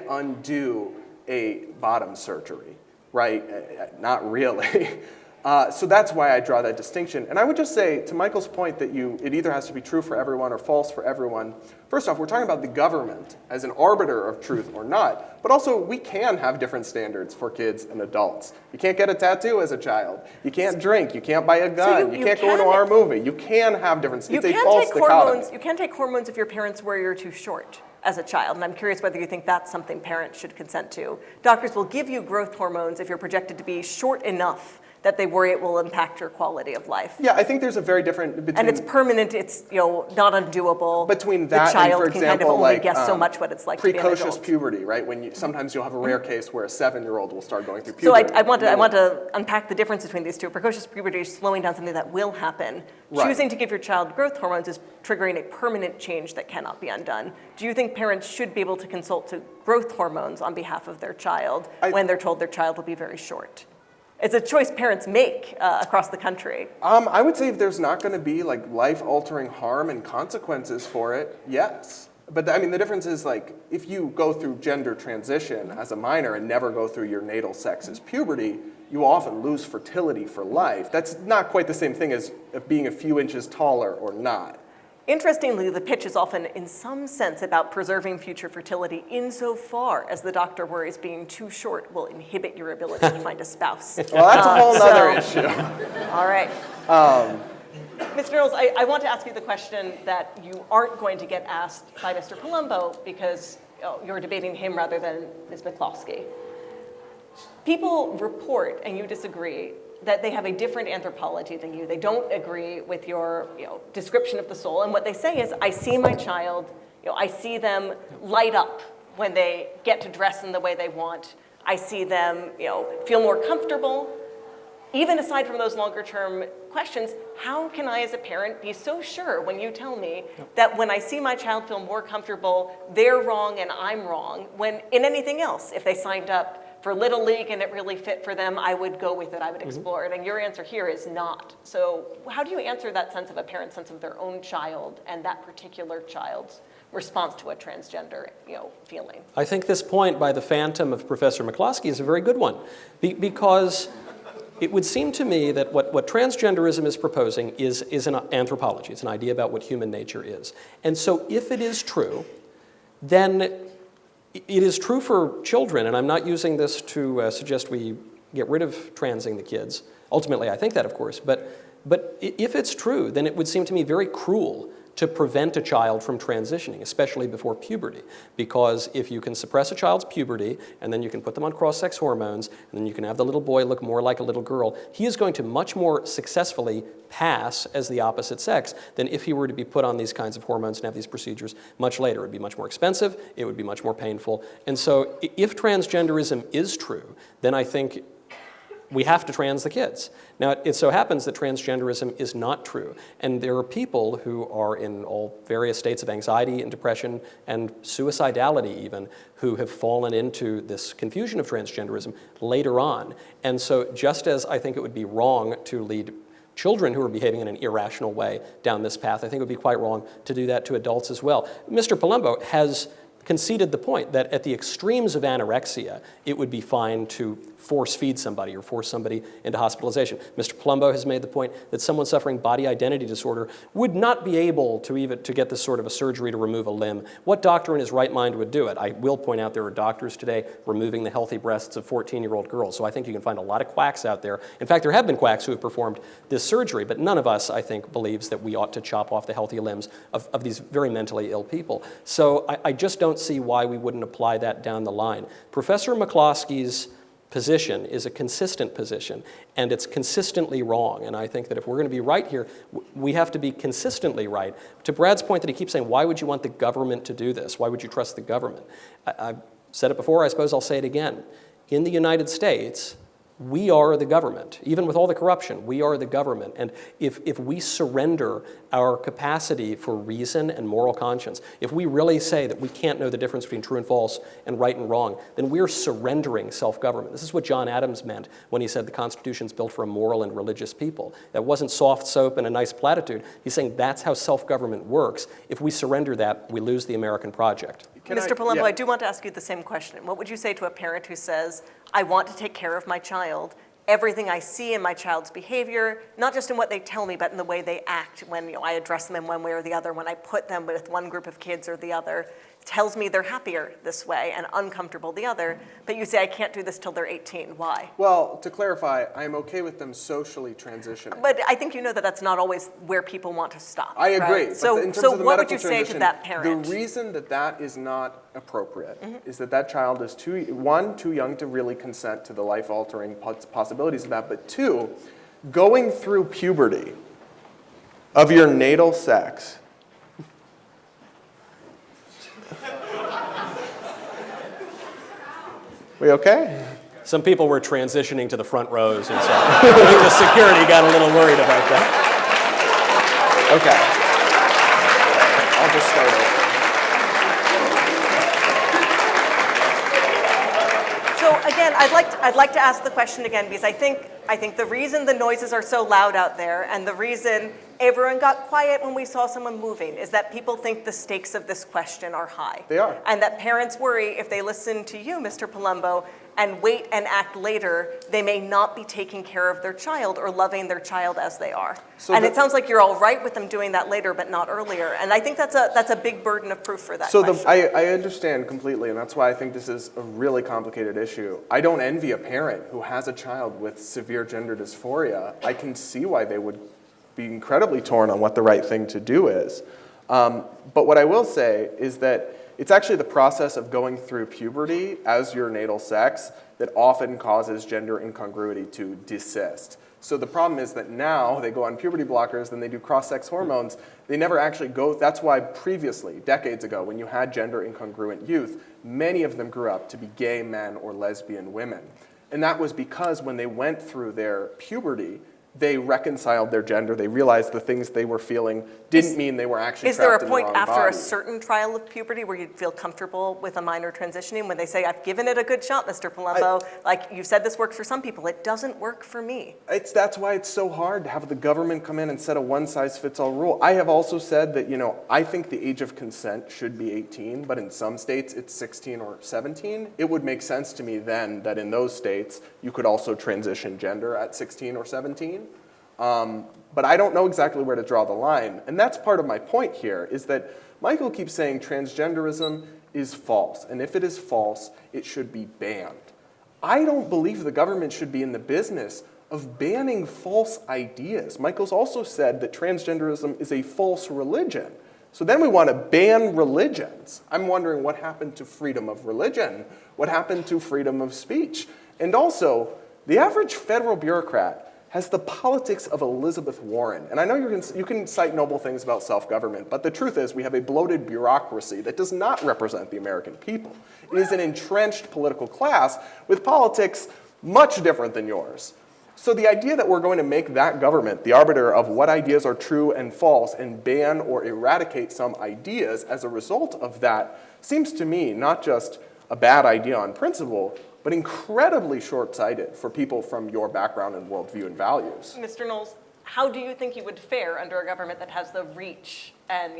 undo a bottom surgery, right? Not really. So that's why I draw that distinction. And I would just say, to Michael's point that it either has to be true for everyone or false for everyone, first off, we're talking about the government as an arbiter of truth or not, but also we can have different standards for kids and adults. You can't get a tattoo as a child. You can't drink. You can't buy a gun. You can't go into our movie. You can have different, it's a false dichotomy. You can take hormones if your parents wear you're too short as a child, and I'm curious whether you think that's something parents should consent to. Doctors will give you growth hormones if you're projected to be short enough that they worry it will impact your quality of life. Yeah, I think there's a very different between... And it's permanent, it's not undoable. Between that the child and, for can example, kind of only like guess so much what it's like to be an adult. precocious puberty, right? When sometimes you'll have a rare case where a 7-year-old will start going through So puberty. I want to unpack the difference between these two. Precocious puberty is slowing down something that will happen. Right. Choosing to give your child growth hormones is triggering a permanent change that cannot be undone. Do you think parents should be able to consult to growth hormones on behalf of their child when they're told their child will be very short? It's a choice parents make across the country. I would say if there's not going to be like life-altering harm and consequences for it, yes. But I mean, the difference is like if you go through gender transition as a minor and never go through your natal sex as puberty, you often lose fertility for life. That's not quite the same thing as being a few inches taller or not. Interestingly, the pitch is often, in some sense, about preserving future fertility insofar as the doctor worries being too short will inhibit your ability to find a spouse. Well, that's a whole other issue. All right. Mr. Knowles, I want to ask you the question that you aren't going to get asked by Mr. Polumbo because you're debating him rather than Ms. McCloskey. People report, and you disagree, that they have a different anthropology than you. They don't agree with your description of the soul. And what they say is, I see my child, I see them light up when they get to dress in the way they want. I see them feel more comfortable. Even aside from those longer term questions, how can I as a parent be so sure when you tell me that when I see my child feel more comfortable, they're wrong and I'm wrong, when in anything else, if they signed up for Little League and it really fit for them, I would go with it, I would explore it. And your answer here is not. So how do you answer that sense of a parent's sense of their own child and that particular child's response to a transgender feeling? I think this point by the phantom of Professor McCloskey is a very good one, because it would seem to me that what transgenderism is proposing is an anthropology. It's an idea about what human nature is. And so if it is true, then it is true for children, and I'm not using this to suggest we get rid of transing the kids. Ultimately, I think that, of course. But if it's true, then it would seem to me very cruel to prevent a child from transitioning, especially before puberty. Because if you can suppress a child's puberty, and then you can put them on cross-sex hormones, and then you can have the little boy look more like a little girl, he is going to much more successfully pass as the opposite sex than if he were to be put on these kinds of hormones and have these procedures much later. It would be much more expensive, it would be much more painful. And so if transgenderism is true, then I think we have to trans the kids. Now, it so happens that transgenderism is not true, and there are people who are in all various states of anxiety and depression and suicidality even, who have fallen into this confusion of transgenderism later on. And so just as I think it would be wrong to lead children who are behaving in an irrational way down this path, I think it would be quite wrong to do that to adults as well. Mr. Polumbo has conceded the point that at the extremes of anorexia, it would be fine to force feed somebody or force somebody into hospitalization. Mr. Polumbo has made the point that someone suffering body identity disorder would not be able to get this sort of a surgery to remove a limb. What doctor in his right mind would do it? I will point out there are doctors today removing the healthy breasts of 14-year-old girls, so I think you can find a lot of quacks out there. In fact, there have been quacks who have performed this surgery, but none of us, I think, believes that we ought to chop off the healthy limbs of these very mentally ill people. So I just don't see why we wouldn't apply that down the line. Professor McCloskey's position is a consistent position, and it's consistently wrong. And I think that if we're going to be right here, we have to be consistently right. To Brad's point that he keeps saying, why would you want the government to do this? Why would you trust the government? I've said it before, I suppose I'll say it again. In the United States, we are the government. Even with all the corruption, we are the government. And if we surrender our capacity for reason and moral conscience, if we really say that we can't know the difference between true and false and right and wrong, then we're surrendering self-government. This is what John Adams meant when he said the Constitution's built for a moral and religious people. That wasn't soft soap and a nice platitude. He's saying that's how self-government works. If we surrender that, we lose the American project. Mr. Polumbo, I do want to ask you the same question. What would you say to a parent who says, I want to take care of my child, everything I see in my child's behavior, not just in what they tell me, but in the way they act when I address them in one way or the other, when I put them with one group of kids or the other, tells me they're happier this way and uncomfortable the other, but you say I can't do this till they're 18. Why? Well, to clarify, I'm okay with them socially transitioning. But I think you know that that's not always where people want to stop. I agree. Right? So what would you say to that parent? The reason that that is not appropriate is that that child is too young to really consent to the life-altering possibilities of that, but two, going through puberty of your natal sex. We okay? Some people were transitioning to the front rows, and so I think the security got a little worried about that. Okay. I'll just start over. So again, I'd like to ask the question again, because I think the reason the noises are so loud out there and the reason everyone got quiet when we saw someone moving is that people think the stakes of this question are high. They are. And that parents worry if they listen to you, Mr. Polumbo, and wait and act later, they may not be taking care of their child or loving their child as they are. And it sounds like you're all right with them doing that later, but not earlier. And I think that's a big burden of proof for that question. I understand completely, and that's why I think this is a really complicated issue. I don't envy a parent who has a child with severe gender dysphoria. I can see why they would be incredibly torn on what the right thing to do is. But what I will say is that it's actually the process of going through puberty as your natal sex that often causes gender incongruity to desist. So the problem is that now they go on puberty blockers, then they do cross-sex hormones. They never actually go, that's why previously, decades ago, when you had gender incongruent youth, many of them grew up to be gay men or lesbian women. And that was because when they went through their puberty, they reconciled their gender. They realized the things they were feeling didn't mean they were actually trapped in the wrong body. Is there a point after a certain trial of puberty where you'd feel comfortable with a minor transitioning when they say, I've given it a good shot, Mr. Polumbo, like you said this works for some people, it doesn't work for me? That's why it's so hard to have the government come in and set a one-size-fits-all rule. I have also said that, I think the age of consent should be 18, but in some states it's 16 or 17. It would make sense to me then that in those states you could also transition gender at 16 or 17. But I don't know exactly where to draw the line. And that's part of my point here, is that Michael keeps saying transgenderism is false. And if it is false, it should be banned. I don't believe the government should be in the business of banning false ideas. Michael's also said that transgenderism is a false religion. So then we want to ban religions. I'm wondering what happened to freedom of religion? What happened to freedom of speech? And also, the average federal bureaucrat has the politics of Elizabeth Warren. And I know you can cite noble things about self-government, but the truth is we have a bloated bureaucracy that does not represent the American people. It is an entrenched political class with politics much different than yours. So the idea that we're going to make that government the arbiter of what ideas are true and false and ban or eradicate some ideas as a result of that seems to me not just a bad idea on principle, but incredibly short-sighted for people from your background and worldview and values. Mr. Knowles, how do you think you would fare under a government that has the reach and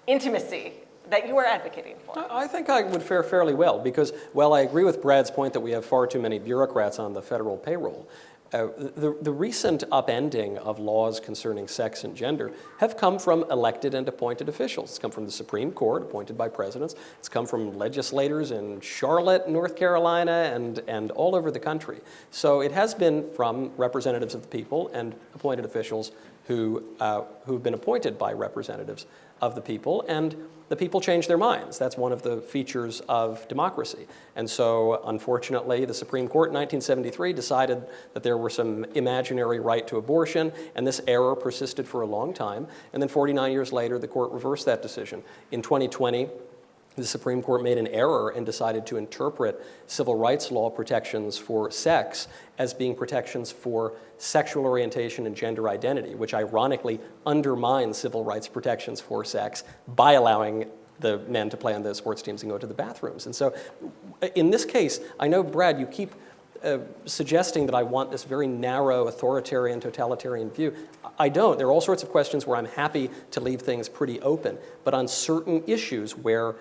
intimacy that you are advocating for? I think I would fare fairly well, because while I agree with Brad's point that we have far too many bureaucrats on the federal payroll, the recent upending of laws concerning sex and gender have come from elected and appointed officials. It's come from the Supreme Court, appointed by presidents. It's come from legislators in Charlotte, North Carolina, and all over the country. So it has been from representatives of the people and appointed officials who've been appointed by representatives of the people, and the people change their minds. That's one of the features of democracy. And so, unfortunately, the Supreme Court in 1973 decided that there were some imaginary right to abortion, and this error persisted for a long time. And then 49 years later, the court reversed that decision. In 2020, the Supreme Court made an error and decided to interpret civil rights law protections for sex as being protections for sexual orientation and gender identity, which ironically undermines civil rights protections for sex by allowing the men to play on the sports teams and go to the bathrooms. And so in this case, I know, Brad, you keep suggesting that I want this very narrow, authoritarian, totalitarian view. I don't. There are all sorts of questions where I'm happy to leave things pretty open. But on certain issues where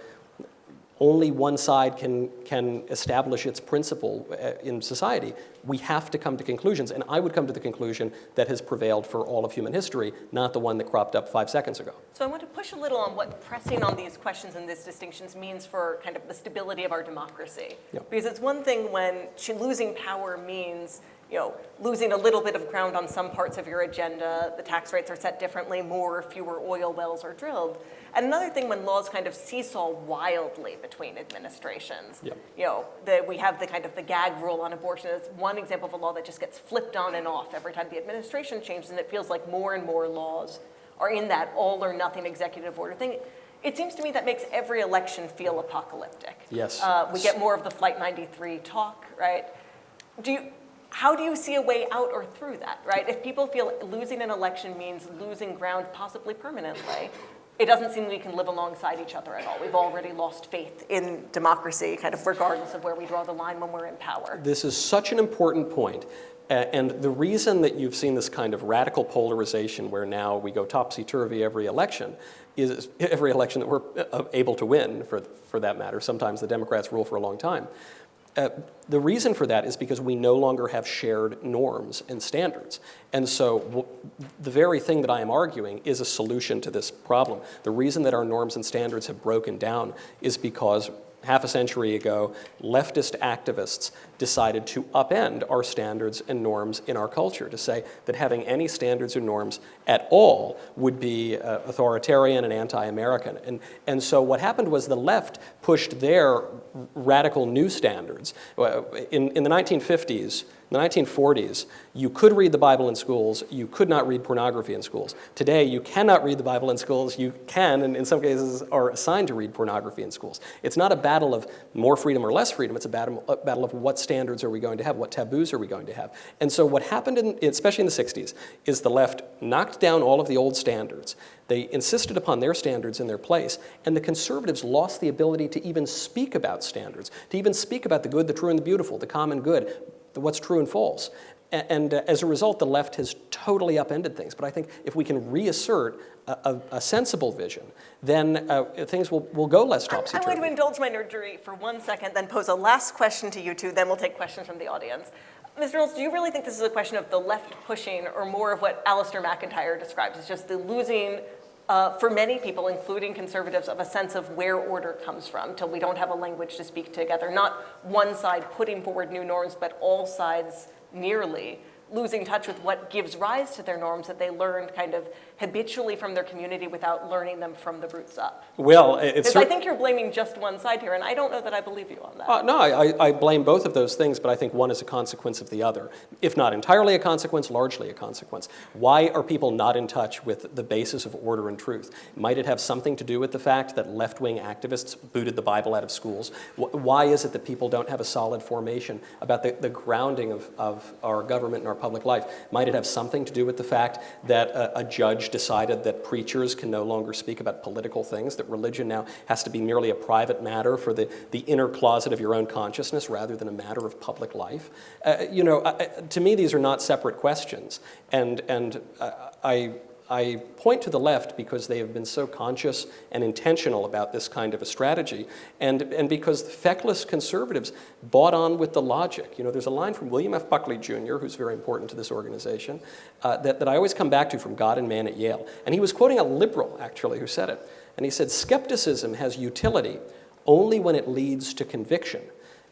only one side can establish its principle in society, we have to come to conclusions. And I would come to the conclusion that has prevailed for all of human history, not the one that cropped up 5 seconds ago. So I want to push a little on what pressing on these questions and these distinctions means for kind of the stability of our democracy. Yep. Because it's one thing when losing power means, losing a little bit of ground on some parts of your agenda, the tax rates are set differently, more or fewer oil wells are drilled. And another thing when laws kind of seesaw wildly between administrations. Yep. We have the gag rule on abortion. It's one example of a law that just gets flipped on and off every time the administration changes, and it feels like more and more laws are in that all or nothing executive order thing. It seems to me that makes every election feel apocalyptic. Yes. We get more of the Flight 93 talk, right? How do you see a way out or through that, right? If people feel losing an election means losing ground possibly permanently, it doesn't seem we can live alongside each other at all. We've already lost faith in democracy, kind of regardless of where we draw the line when we're in power. This is such an important point. And the reason that you've seen this kind of radical polarization where now we go topsy-turvy every election is every election that we're able to win, for that matter. Sometimes the Democrats rule for a long time. The reason for that is because we no longer have shared norms and standards. And so the very thing that I am arguing is a solution to this problem. The reason that our norms and standards have broken down is because half a century ago, leftist activists decided to upend our standards and norms in our culture, to say that having any standards or norms at all would be authoritarian and anti-American. And so what happened was the left pushed their radical new standards. In the 1950s, in the 1940s, you could read the Bible in schools, you could not read pornography in schools. Today, you cannot read the Bible in schools, you can, and in some cases are assigned to read pornography in schools. It's not a battle of more freedom or less freedom, it's a battle of what standards are we going to have, what taboos are we going to have. And so what happened, especially in the 60s, is the left knocked down all of the old standards. They insisted upon their standards in their place, and the conservatives lost the ability to even speak about standards, to even speak about the good, the true, and the beautiful, the common good, what's true and false. And as a result, the left has totally upended things. But I think if we can reassert a sensible vision, then things will go less topsy-turvy. I'm going to indulge my nerdery for 1 second, then pose a last question to you two, then we'll take questions from the audience. Mr. Knowles, do you really think this is a question of the left pushing, or more of what Alistair McIntyre describes as just the losing, for many people, including conservatives, of a sense of where order comes from, till we don't have a language to speak together? Not one side putting forward new norms, but all sides nearly losing touch with what gives rise to their norms that they learned kind of habitually from their community without learning them from the roots up. Well, it's... I think you're blaming just one side here, and I don't know that I believe you on that. No, I blame both of those things, but I think one is a consequence of the other. If not entirely a consequence, largely a consequence. Why are people not in touch with the basis of order and truth? Might it have something to do with the fact that left-wing activists booted the Bible out of schools? Why is it that people don't have a solid formation about the grounding of our government and our public life? Might it have something to do with the fact that a judge decided that preachers can no longer speak about political things, that religion now has to be merely a private matter for the inner closet of your own consciousness rather than a matter of public life? To me, these are not separate questions. And I point to the left because they have been so conscious and intentional about this kind of a strategy, and because the feckless conservatives bought on with the logic. There's a line from William F. Buckley Jr., who's very important to this organization, that I always come back to from God and Man at Yale. And he was quoting a liberal, actually, who said it. And he said, "Skepticism has utility only when it leads to conviction.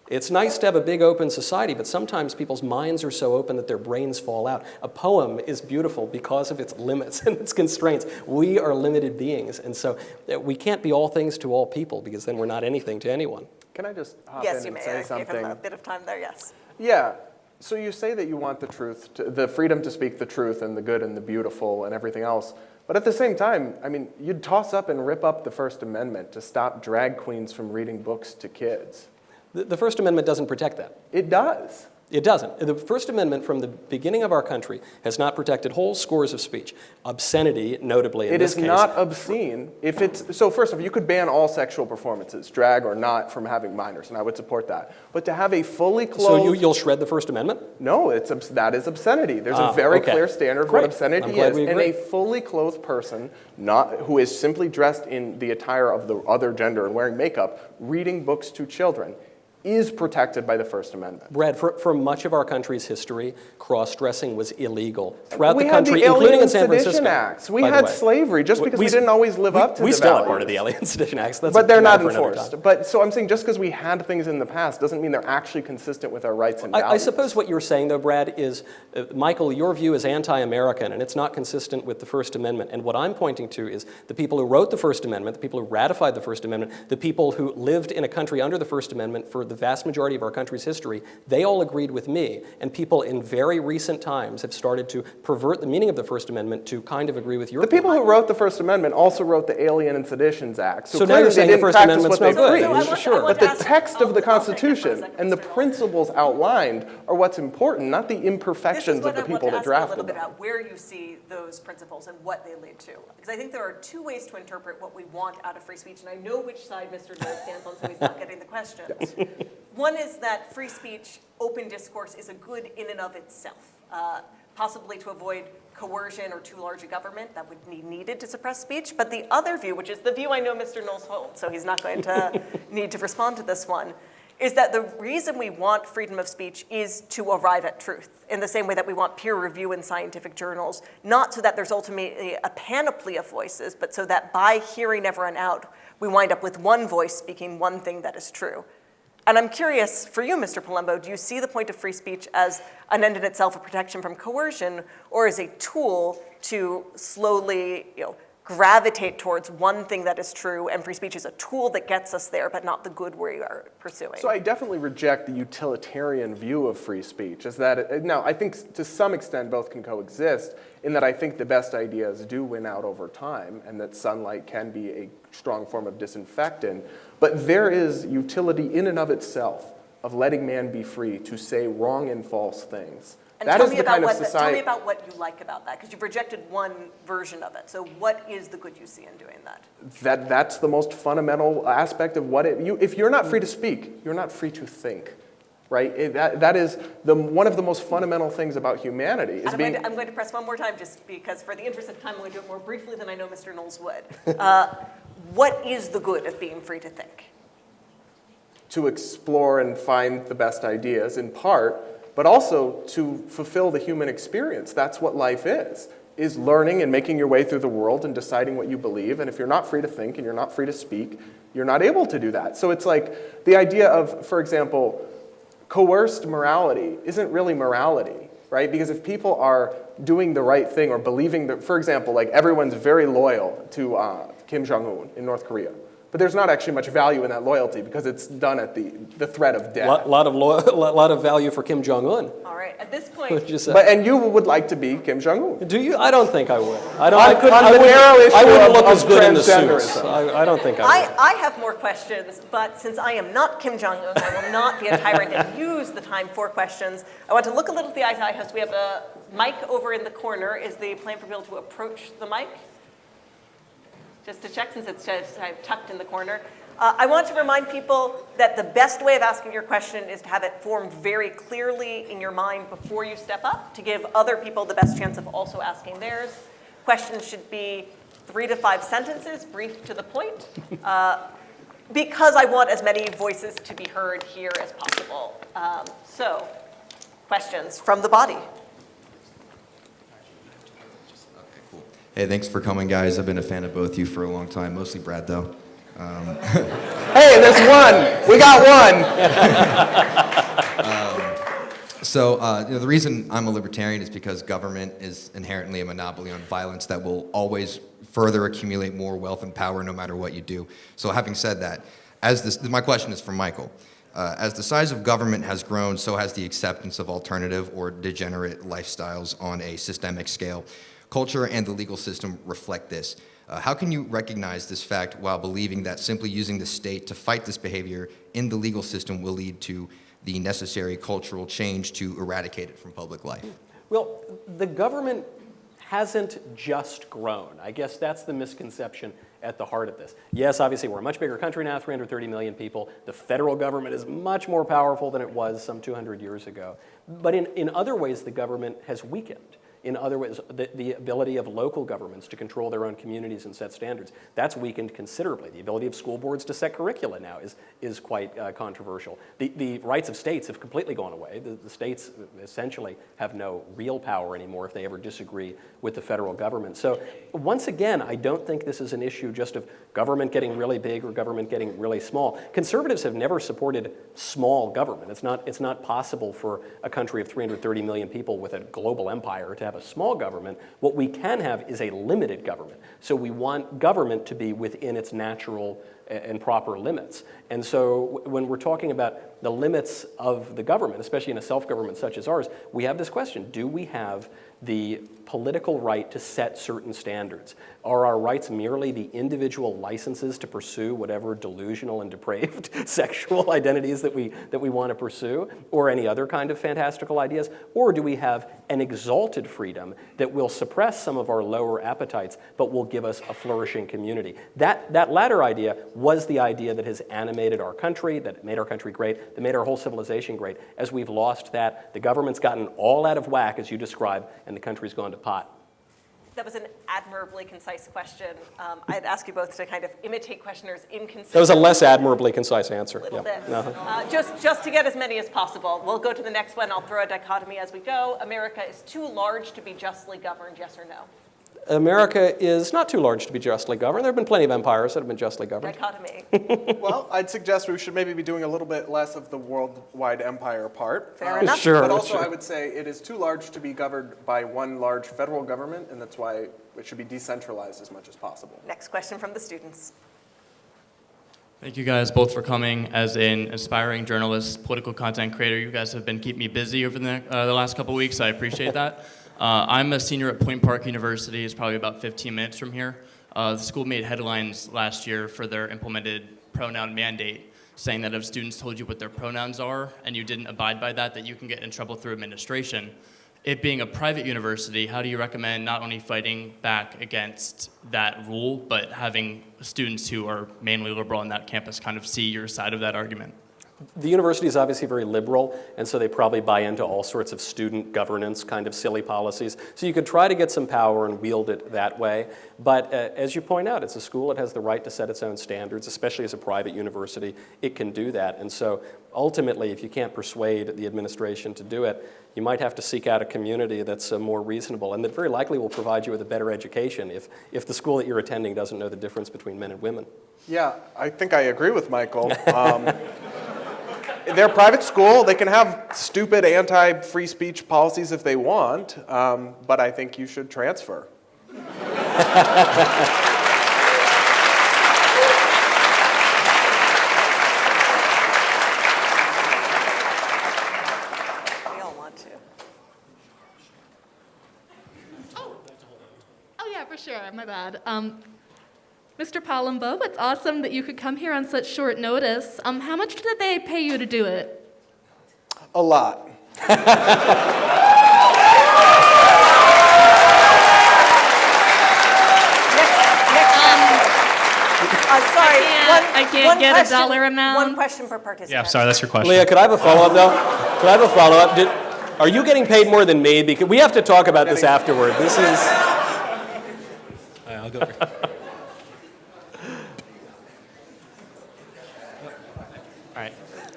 It's nice to have a big open society, but sometimes people's minds are so open that their brains fall out. A poem is beautiful because of its limits and its constraints. We are limited beings, and so we can't be all things to all people because then we're not anything to anyone. Can I just hop Yes, in you and may. say I something? gave him a bit of time there, yes. Yeah. So you say that you want the truth, the freedom to speak the truth and the good and the beautiful and everything else. But at the same time, I mean, you'd toss up and rip up the First Amendment to stop drag queens from reading books to kids. The First Amendment doesn't protect that. It does. It doesn't. The First Amendment from the beginning of our country has not protected whole scores of speech. Obscenity, notably in this case. It is not obscene if it's, so first of all, you could ban all sexual performances, drag or not, from having minors, and I would support that. But to have a fully clothed... So you'll shred the First Amendment? No, that is obscenity. There's a very clear standard of what obscenity is. And a fully clothed person, who is simply dressed in the attire of the other gender and wearing makeup, reading books to children, is protected by the First Amendment. Brad, for much of our country's history, cross-dressing was illegal throughout the country, including in San Francisco. We had the Alien Sedition Acts. We had slavery, just because we didn't always live up to the We still values. are part of the Alien Sedition Acts. But they're not enforced. But so I'm saying just because we had things in the past doesn't mean they're actually consistent with our rights and values. I suppose what you're saying, though, Brad, is, Michael, your view is anti-American, and it's not consistent with the First Amendment. And what I'm pointing to is the people who wrote the First Amendment, the people who ratified the First Amendment, the people who lived in a country under the First Amendment for the vast majority of our country's history, they all agreed with me, and people in very recent times have started to pervert the meaning of the First Amendment to kind of agree with your The people who wrote the First Amendment also wrote the Alien and Seditions Act. So now you're saying the First Amendment's no good. But the text of the Constitution and the principles outlined are what's important, not the imperfections of the people that drafted them. This is what I want to ask you a little bit about where you see those principles and what they lead to. Because I think there are two ways to interpret what we want out of free speech, and I know which side Mr. Knowles stands on, so he's not getting the question. One is that free speech, open discourse, is a good in and of itself, possibly to avoid coercion or too large a government that would be needed to suppress speech. But the other view, which is the view I know Mr. Knowles holds, so he's not going to need to respond to this one, is that the reason we want freedom of speech is to arrive at truth, in the same way that we want peer review in scientific journals, not so that there's ultimately a panoply of voices, but so that by hearing everyone out, we wind up with one voice speaking one thing that is true. And I'm curious, for you, Mr. Polumbo, do you see the point of free speech as an end in itself, a protection from coercion, or as a tool to slowly, gravitate towards one thing that is true, and free speech is a tool that gets us there, but not the good we are pursuing? So I definitely reject the utilitarian view of free speech. Now, I think to some extent both can coexist, in that I think the best ideas do win out over time, and that sunlight can be a strong form of disinfectant. But there is utility in and of itself of letting man be free to say wrong and false things. And that tell is me the kind of about society. Tell me about what you like about that, because you've rejected one version of it. So what is the good you see in doing that? That's the most fundamental aspect of what if you're not free to speak, you're not free to think, right? That is one of the most fundamental things about humanity. I'm going to press one more time, just because for the interest of time, I'm going to do it more briefly than I know Mr. Knowles would. What is the good of being free to think? To explore and find the best ideas, in part, but also to fulfill the human experience. That's what life is learning and making your way through the world and deciding what you believe. And if you're not free to think and you're not free to speak, you're not able to do that. So it's like the idea of, for example, coerced morality isn't really morality, right? Because if people are doing the right thing or believing that, for example, like everyone's very loyal to Kim Jong-un in North Korea. But there's not actually much value in that loyalty because it's done at the threat of death. Lot of value for Kim Jong-un. All right, at this point. And you would like to be Kim Jong-un. Do you? I don't think I would. I wouldn't look as good in the suits. I don't think I would. I have more questions, but since I am not Kim Jong-un, I will not be a tyrant and use the time for questions. I want to look a little at the ISI host. We have a mic over in the corner. Is the plan for people to approach the mic? Just to check, since it's just tucked in the corner. I want to remind people that the best way of asking your question is to have it formed very clearly in your mind before you step up, to give other people the best chance of also asking theirs. Questions should be 3 to 5 sentences, brief to the point, because I want as many voices to be heard here as possible. So, questions from the body. Hey, thanks for coming, guys. I've been a fan of both you for a long time, mostly Brad, though. Hey, there's one. We got one. So the reason I'm a libertarian is because government is inherently a monopoly on violence that will always further accumulate more wealth and power no matter what you do. So having said that, my question is for Michael. As the size of government has grown, so has the acceptance of alternative or degenerate lifestyles on a systemic scale. Culture and the legal system reflect this. How can you recognize this fact while believing that simply using the state to fight this behavior in the legal system will lead to the necessary cultural change to eradicate it from public life? Well, the government hasn't just grown. I guess that's the misconception at the heart of this. Yes, obviously we're a much bigger country now, 330 million people. The federal government is much more powerful than it was some 200 years ago. But in other ways, the government has weakened. In other ways, the ability of local governments to control their own communities and set standards, that's weakened considerably. The ability of school boards to set curricula now is quite controversial. The rights of states have completely gone away. The states essentially have no real power anymore if they ever disagree with the federal government. So once again, I don't think this is an issue just of government getting really big or government getting really small. Conservatives have never supported small government. It's not possible for a country of 330 million people with a global empire to have a small government. What we can have is a limited government. So we want government to be within its natural and proper limits. And so when we're talking about the limits of the government, especially in a self-government such as ours, we have this question: do we have the political right to set certain standards? Are our rights merely the individual licenses to pursue whatever delusional and depraved sexual identities that we want to pursue, or any other kind of fantastical ideas? Or do we have an exalted freedom that will suppress some of our lower appetites, but will give us a flourishing community? That latter idea was the idea that has animated our country, that made our country great, that made our whole civilization great. As we've lost that, the government's gotten all out of whack, as you describe, and the country's gone to pot. That was an admirably concise question. I'd ask you both to kind of imitate questioners in concise. That was a less admirably concise answer. A little bit. Uh-huh. Just to get as many as possible. We'll go to the next one. I'll throw a dichotomy as we go. America is too large to be justly governed, yes or no? America is not too large to be justly governed. There have been plenty of empires that have been justly governed. Dichotomy. Well, I'd suggest we should maybe be doing a little bit less of the worldwide empire part. Fair enough. Sure. But also, sure. I would say it is too large to be governed by one large federal government, and that's why it should be decentralized as much as possible. Next question from the students. Thank you guys both for coming. As an aspiring journalist, political content creator, you guys have been keeping me busy over the last couple weeks. I appreciate that. I'm a senior at Point Park University. It's probably about 15 minutes from here. The school made headlines last year for their implemented pronoun mandate, saying that if students told you what their pronouns are and you didn't abide by that you can get in trouble through administration. It being a private university, how do you recommend not only fighting back against that rule, but having students who are mainly liberal on that campus kind of see your side of that argument? The university is obviously very liberal, and so they probably buy into all sorts of student governance kind of silly policies. So you could try to get some power and wield it that way. But as you point out, it's a school. It has the right to set its own standards, especially as a private university. It can do that. And so ultimately, if you can't persuade the administration to do it, you might have to seek out a community that's more reasonable and that very likely will provide you with a better education if the school that you're attending doesn't know the difference between men and women. Yeah, I think I agree with Michael. They're a private school. They can have stupid anti-free speech policies if they want, but I think you should transfer. We all want to. Oh yeah, for sure. My bad. Mr. Polumbo, it's awesome that you could come here on such short notice. How much did they pay you to do it? A lot. Sorry, I can't get question, a dollar amount. One question per participant. Yeah, sorry, that's your question. Leah, could I have a follow-up, though? Could I have a follow-up? Are you getting paid more than me? Because we have to talk about this afterward. This is... All right, I'll go first. All right.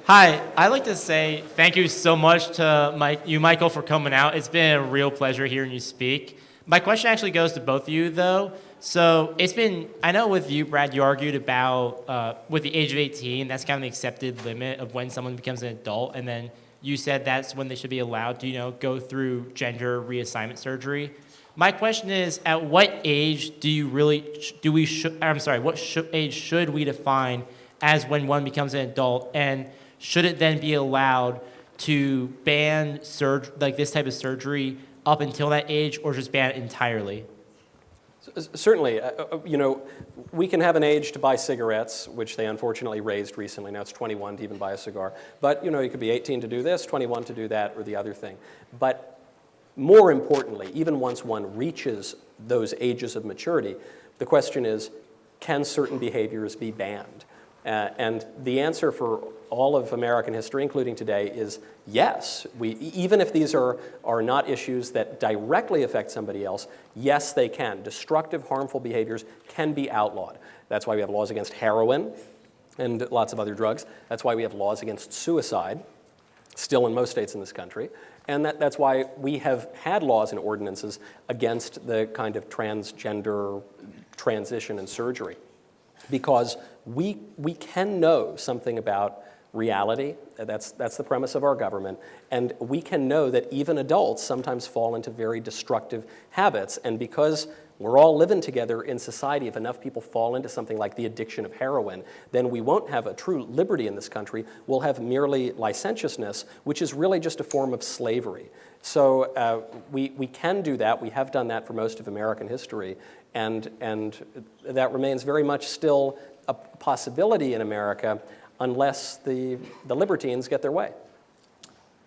Hi, I'd like to say thank you so much to Michael, for coming out. It's been a real pleasure hearing you speak. My question actually goes to both of you, though. So it's been, I know with you, Brad, you argued about, with the age of 18, that's kind of the accepted limit of when someone becomes an adult, and then you said that's when they should be allowed to, go through gender reassignment surgery. My question is, at what age do you really, age should we define as when one becomes an adult, and should it then be allowed to ban this type of surgery up until that age, or just ban it entirely? Certainly, we can have an age to buy cigarettes, which they unfortunately raised recently. Now it's 21 to even buy a cigar. But, you could be 18 to do this, 21 to do that, or the other thing. But more importantly, even once one reaches those ages of maturity, the question is, can certain behaviors be banned? And the answer for all of American history, including today, is yes. Even if these are not issues that directly affect somebody else, yes, they can. Destructive, harmful behaviors can be outlawed. That's why we have laws against heroin and lots of other drugs. That's why we have laws against suicide, still in most states in this country. And that's why we have had laws and ordinances against the kind of transgender transition and surgery. Because we can know something about reality. That's the premise of our government. And we can know that even adults sometimes fall into very destructive habits. And because we're all living together in society, if enough people fall into something like the addiction of heroin, then we won't have a true liberty in this country. We'll have merely licentiousness, which is really just a form of slavery. So we can do that. We have done that for most of American history. And that remains very much still a possibility in America unless the libertines get their way.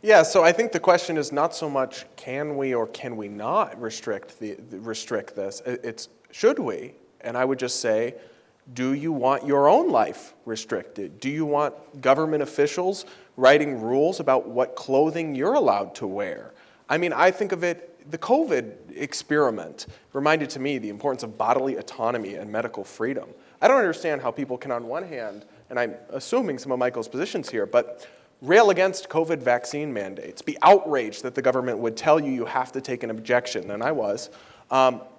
Yeah, so I think the question is not so much can we or can we not restrict this, it's should we? And I would just say, do you want your own life restricted? Do you want government officials writing rules about what clothing you're allowed to wear? I mean, I think of it, the COVID experiment reminded to me the importance of bodily autonomy and medical freedom. I don't understand how people can, on one hand, and I'm assuming some of Michael's positions here, but rail against COVID vaccine mandates, be outraged that the government would tell you you have to take an injection, and I was,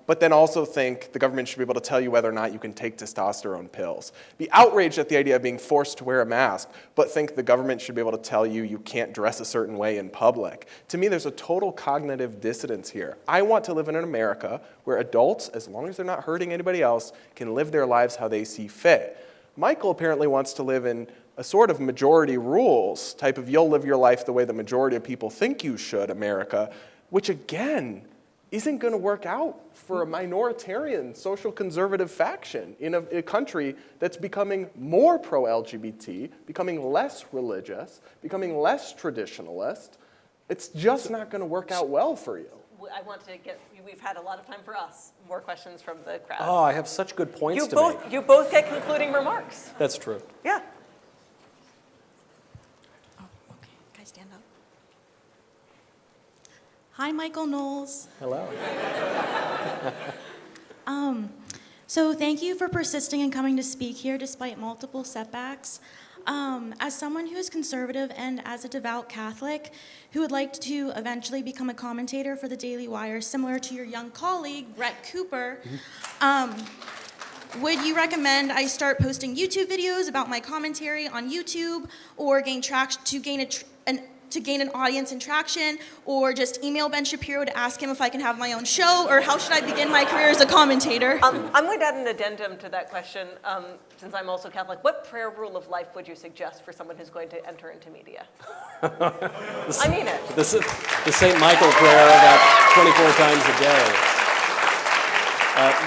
but then also think the government should be able to tell you whether or not you can take testosterone pills. Be outraged at the idea of being forced to wear a mask, but think the government should be able to tell you you can't dress a certain way in public. To me, there's a total cognitive dissonance here. I want to live in an America where adults, as long as they're not hurting anybody else, can live their lives how they see fit. Michael apparently wants to live in a sort of majority rules type of you'll live your life the way the majority of people think you should America, which again isn't going to work out for a minoritarian social conservative faction in a country that's becoming more pro-LGBT, becoming less religious, becoming less traditionalist. It's just not going to work out well for you. I want to we've had a lot of time for us. More questions from the crowd. Oh, I have such good points to make. You both get concluding remarks. That's true. Yeah. Can I stand up? Hi, Michael Knowles. Hello. So thank you for persisting and coming to speak here despite multiple setbacks. As someone who is conservative and as a devout Catholic who would like to eventually become a commentator for the Daily Wire, similar to your young colleague, Brett Cooper, would you recommend I start posting YouTube videos about my commentary on YouTube, or to gain an audience and traction, or just email Ben Shapiro to ask him if I can have my own show, or how should I begin my career as a commentator? I'm going to add an addendum to that question, since I'm also Catholic. What prayer rule of life would you suggest for someone who's going to enter into media? I mean it. The St. Michael prayer about 24 times a day.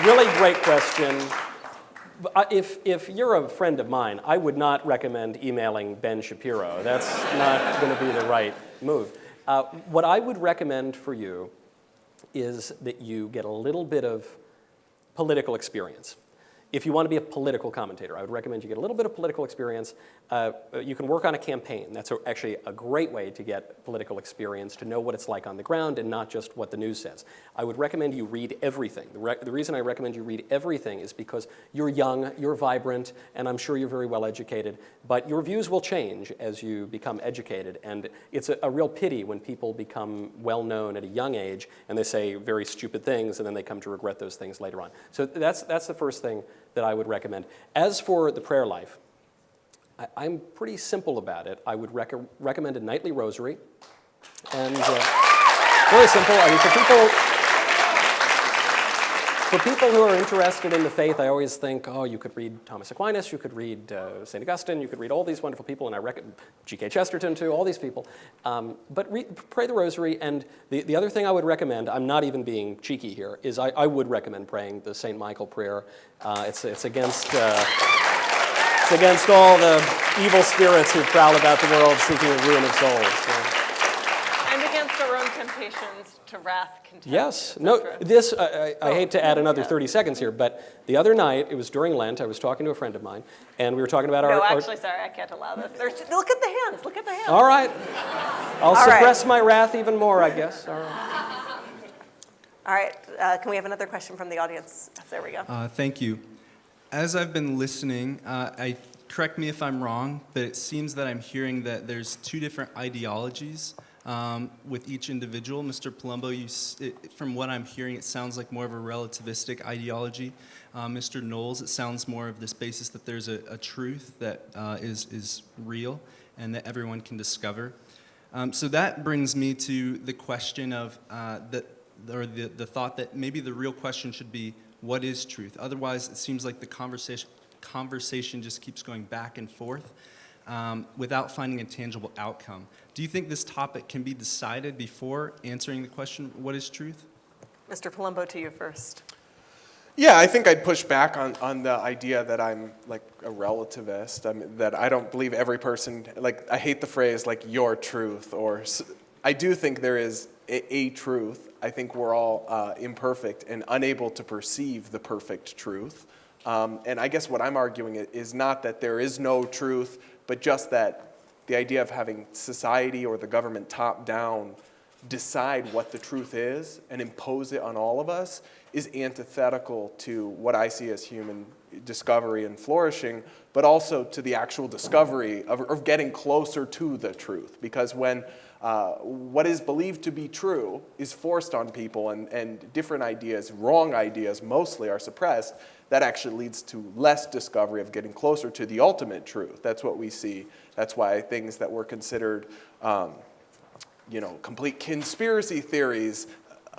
Really great question. If you're a friend of mine, I would not recommend emailing Ben Shapiro. That's not going to be the right move. What I would recommend for you is that you get a little bit of political experience. if you want to be a political commentator, I would recommend you get a little bit of political experience. You can work on a campaign. That's actually a great way to get political experience, to know what it's like on the ground and not just what the news says. I would recommend you read everything. The reason I recommend you read everything is because you're young, you're vibrant, and I'm sure you're very well educated, but your views will change as you become educated, and it's a real pity when people become well known at a young age and they say very stupid things and then they come to regret those things later on. So that's the first thing that I would recommend. As for the prayer life, I'm pretty simple about it. I would recommend a nightly rosary, and very simple. I mean, for people who are interested in the faith, I always think, oh, you could read Thomas Aquinas, you could read St. Augustine, you could read all these wonderful people, and I recommend G.K. Chesterton too, all these people. But pray the rosary, and the other thing I would recommend, I'm not even being cheeky here, is I would recommend praying the St. Michael prayer. It's against all the evil spirits who prowl about the world seeking the ruin of souls. And against our own temptations to wrath, contempt. Yes. No, this, I hate to add another 30 seconds here, but the other night, it was during Lent, I was talking to a friend of mine, and we were talking about No, actually, sorry, I can't allow this. Look at the hands, look at the hands. All right. I'll suppress my wrath even more, I guess. All right. Can we have another question from the audience? There we go. Thank you. As I've been listening, correct me if I'm wrong, but it seems that I'm hearing that there's two different ideologies with each individual. Mr. Polumbo, from what I'm hearing, it sounds like more of a relativistic ideology. Mr. Knowles, it sounds more of this basis that there's a truth that is real and that everyone can discover. So that brings me to the question of the thought that maybe the real question should be, what is truth? Otherwise, it seems like the conversation just keeps going back and forth without finding a tangible outcome. Do you think this topic can be decided before answering the question, what is truth? Mr. Polumbo, to you first. Yeah, I think I'd push back on the idea that I'm like a relativist. I mean, that I don't believe every person, like I hate the phrase like your truth, or I do think there is a truth. I think we're all imperfect and unable to perceive the perfect truth. And I guess what I'm arguing is not that there is no truth, but just that the idea of having society or the government top-down decide what the truth is and impose it on all of us is antithetical to what I see as human discovery and flourishing, but also to the actual discovery of getting closer to the truth. Because when what is believed to be true is forced on people and different ideas, wrong ideas mostly, are suppressed, that actually leads to less discovery of getting closer to the ultimate truth. That's what we see. That's why things that were considered complete conspiracy theories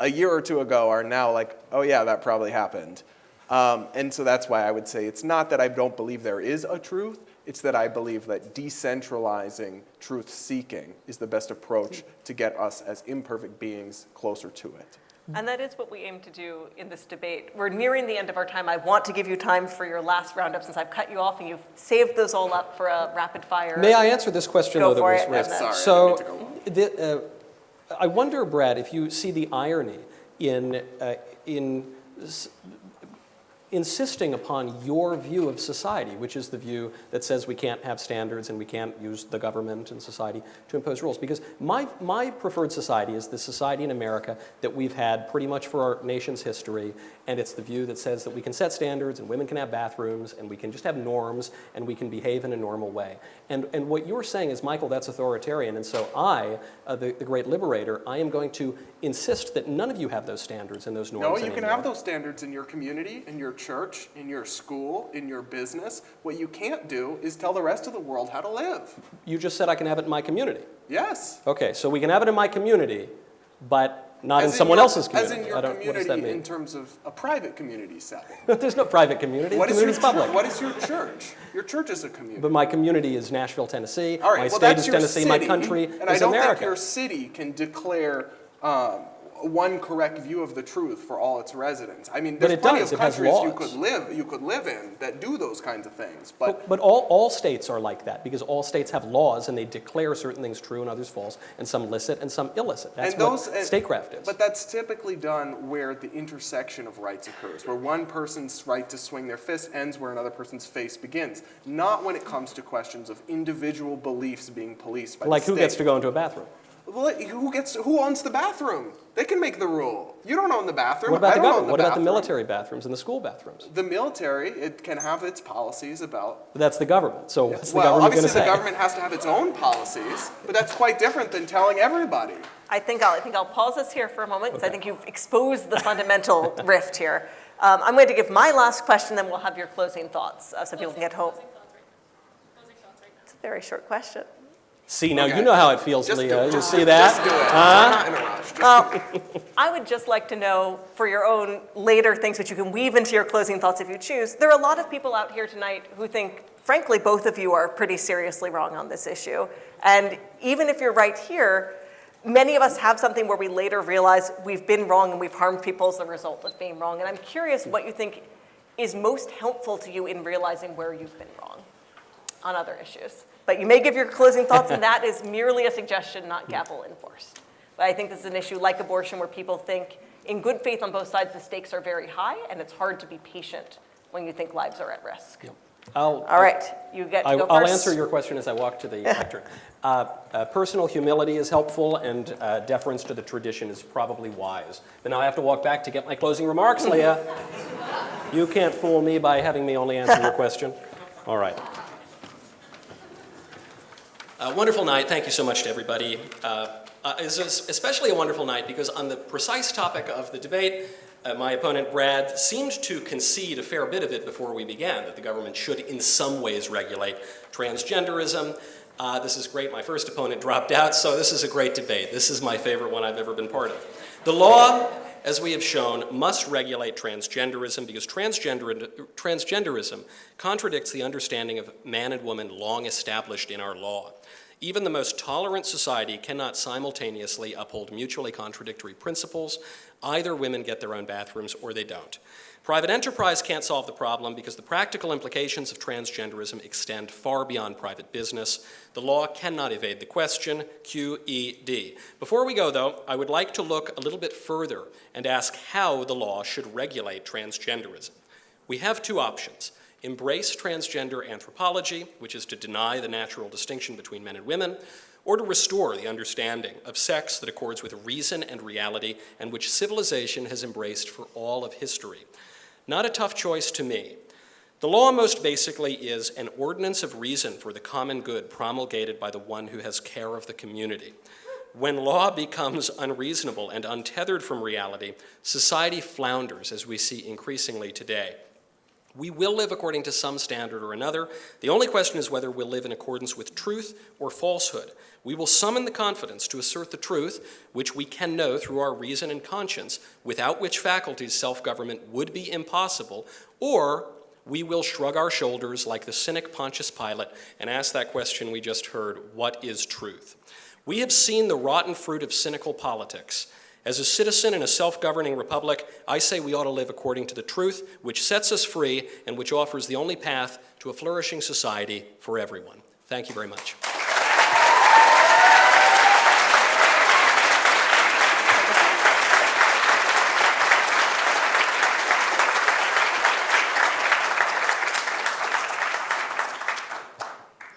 a year or two ago are now like, oh yeah, that probably happened. And so that's why I would say it's not that I don't believe there is a truth, it's that I believe that decentralizing truth-seeking is the best approach to get us as imperfect beings closer to it. And that is what we aim to do in this debate. We're nearing the end of our time. I want to give you time for your last roundup since I've cut you off and you've saved those all up for a rapid fire. May I answer this question, though, that was raised? Sorry, So, I wonder, Brad, if you see the irony in insisting upon your view of society, which is the view that says we can't have standards and we can't use the government and society to impose rules. Because my preferred society is the society in America that we've had pretty much for our nation's history, and it's the view that says that we can set standards and women can have bathrooms and we can just have norms and we can behave in a normal way. And what you're saying is, Michael, that's authoritarian, and so I, the great liberator, I am going to insist that none of you have those standards and those norms No, you anymore. can have those standards in your community, in your church, in your school, in your business. What you can't do is tell the rest of the world how to live. You just said I can have it in my community. Yes. Okay, so we can have it in my community, but not in someone else's community. As in your what does that community mean? in terms of a private community setting. There's no private community. What The is your community's public. What is your church? Your church is a community. But my community is Nashville, Tennessee. All right, My well, state that's is your Tennessee. city, My country and I is don't America. think your city can declare one correct view of the truth for all its residents. I mean, But there's it plenty does. of It has countries laws. you could live in that do those kinds of things. But all states are like that because all states have laws and they declare certain things true and others false, and some licit and some illicit. That's what statecraft is. But that's typically done where the intersection of rights occurs, where one person's right to swing their fist ends where another person's face begins. Not when it comes to questions of individual beliefs being policed by Like the state. who gets to go into a bathroom? Well, who owns the bathroom? They can make the rule. You don't own the bathroom. What about I the don't own government? the What about the bathroom. military bathrooms and the school bathrooms? The military, it can have its policies about. But that's the government. So what's the Well, government going to obviously say? the government has to have its own policies, but that's quite different than telling everybody. I think I'll pause us here for a moment because I think you've exposed the fundamental rift here. I'm going to give my last question, then we'll have your closing thoughts so people can get home. It's a very short question. See, now Okay. you know how it feels, Just do Leah. it. You see that? Just do it. Huh? We're not in a rush. I would just like to know, for your own later things which you can weave into your closing thoughts if you choose, there are a lot of people out here tonight who think, frankly, both of you are pretty seriously wrong on this issue. And even if you're right here, many of us have something where we later realize we've been wrong and we've harmed people as a result of being wrong. And I'm curious what you think is most helpful to you in realizing where you've been wrong on other issues. But you may give your closing thoughts, and that is merely a suggestion, not gavel enforced. But I think this is an issue like abortion where people think, in good faith on both sides, the stakes are very high, and it's hard to be patient when you think lives are at risk. All right, you get to go first. I'll answer your question as I walk to the lectern. Personal humility is helpful, and deference to the tradition is probably wise. But now I have to walk back to get my closing remarks, Leah. You can't fool me by having me only answer your question. All right. Wonderful night. Thank you so much to everybody. It's especially a wonderful night because on the precise topic of the debate, my opponent Brad seemed to concede a fair bit of it before we began, that the government should in some ways regulate transgenderism. This is great. My first opponent dropped out, so this is a great debate. This is my favorite one I've ever been part of. The law, as we have shown, must regulate transgenderism because transgenderism contradicts the understanding of man and woman long established in our law. Even the most tolerant society cannot simultaneously uphold mutually contradictory principles. Either women get their own bathrooms or they don't. Private enterprise can't solve the problem because the practical implications of transgenderism extend far beyond private business. The law cannot evade the question, QED. Before we go, though, I would like to look a little bit further and ask how the law should regulate transgenderism. We have two options. Embrace transgender anthropology, which is to deny the natural distinction between men and women, or to restore the understanding of sex that accords with reason and reality and which civilization has embraced for all of history. Not a tough choice to me. The law most basically is an ordinance of reason for the common good promulgated by the one who has care of the community. When law becomes unreasonable and untethered from reality, society flounders, as we see increasingly today. We will live according to some standard or another. The only question is whether we'll live in accordance with truth or falsehood. We will summon the confidence to assert the truth, which we can know through our reason and conscience, without which faculties self-government would be impossible, or we will shrug our shoulders like the cynic Pontius Pilate and ask that question we just heard, what is truth? We have seen the rotten fruit of cynical politics. As a citizen in a self-governing republic, I say we ought to live according to the truth, which sets us free and which offers the only path to a flourishing society for everyone. Thank you very much.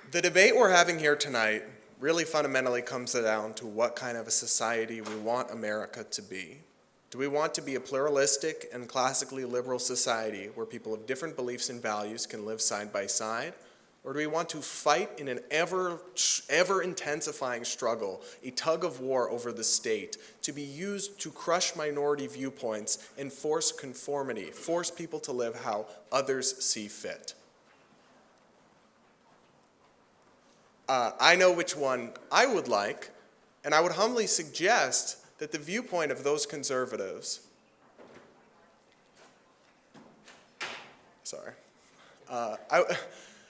The debate we're having here tonight really fundamentally comes down to what kind of a society we want America to be. Do we want to be a pluralistic and classically liberal society where people of different beliefs and values can live side by side? Or do we want to fight in an ever-intensifying struggle, a tug of war over the state, to be used to crush minority viewpoints and force conformity, force people to live how others see fit? I know which one I would like, and I would humbly suggest that the viewpoint of those conservatives,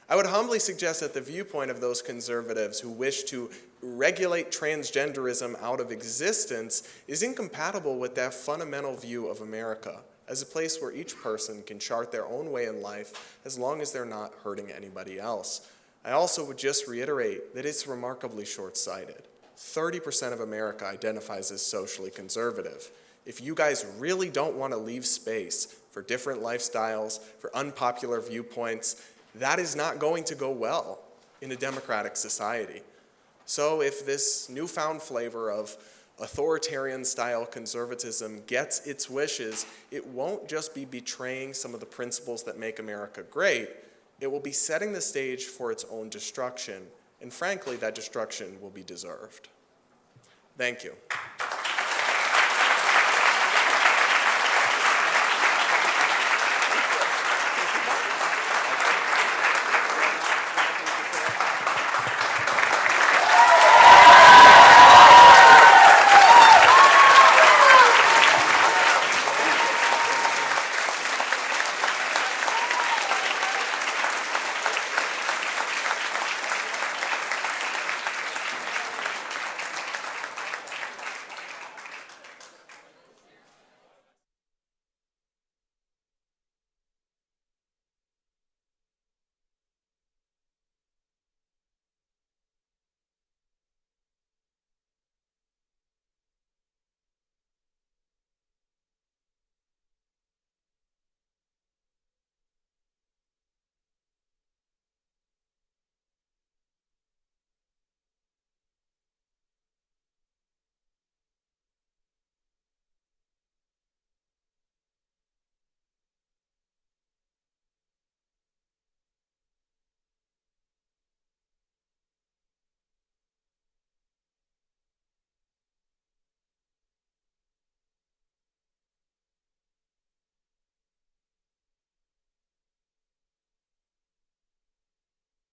I would humbly suggest that the viewpoint of those conservatives who wish to regulate transgenderism out of existence is incompatible with that fundamental view of America as a place where each person can chart their own way in life as long as they're not hurting anybody else. I also would just reiterate that it's remarkably short-sighted. 30% of America identifies as socially conservative. If you guys really don't want to leave space for different lifestyles, for unpopular viewpoints, that is not going to go well in a democratic society. So if this newfound flavor of authoritarian-style conservatism gets its wishes, it won't just be betraying some of the principles that make America great, it will be setting the stage for its own destruction, and frankly, that destruction will be deserved. Thank you.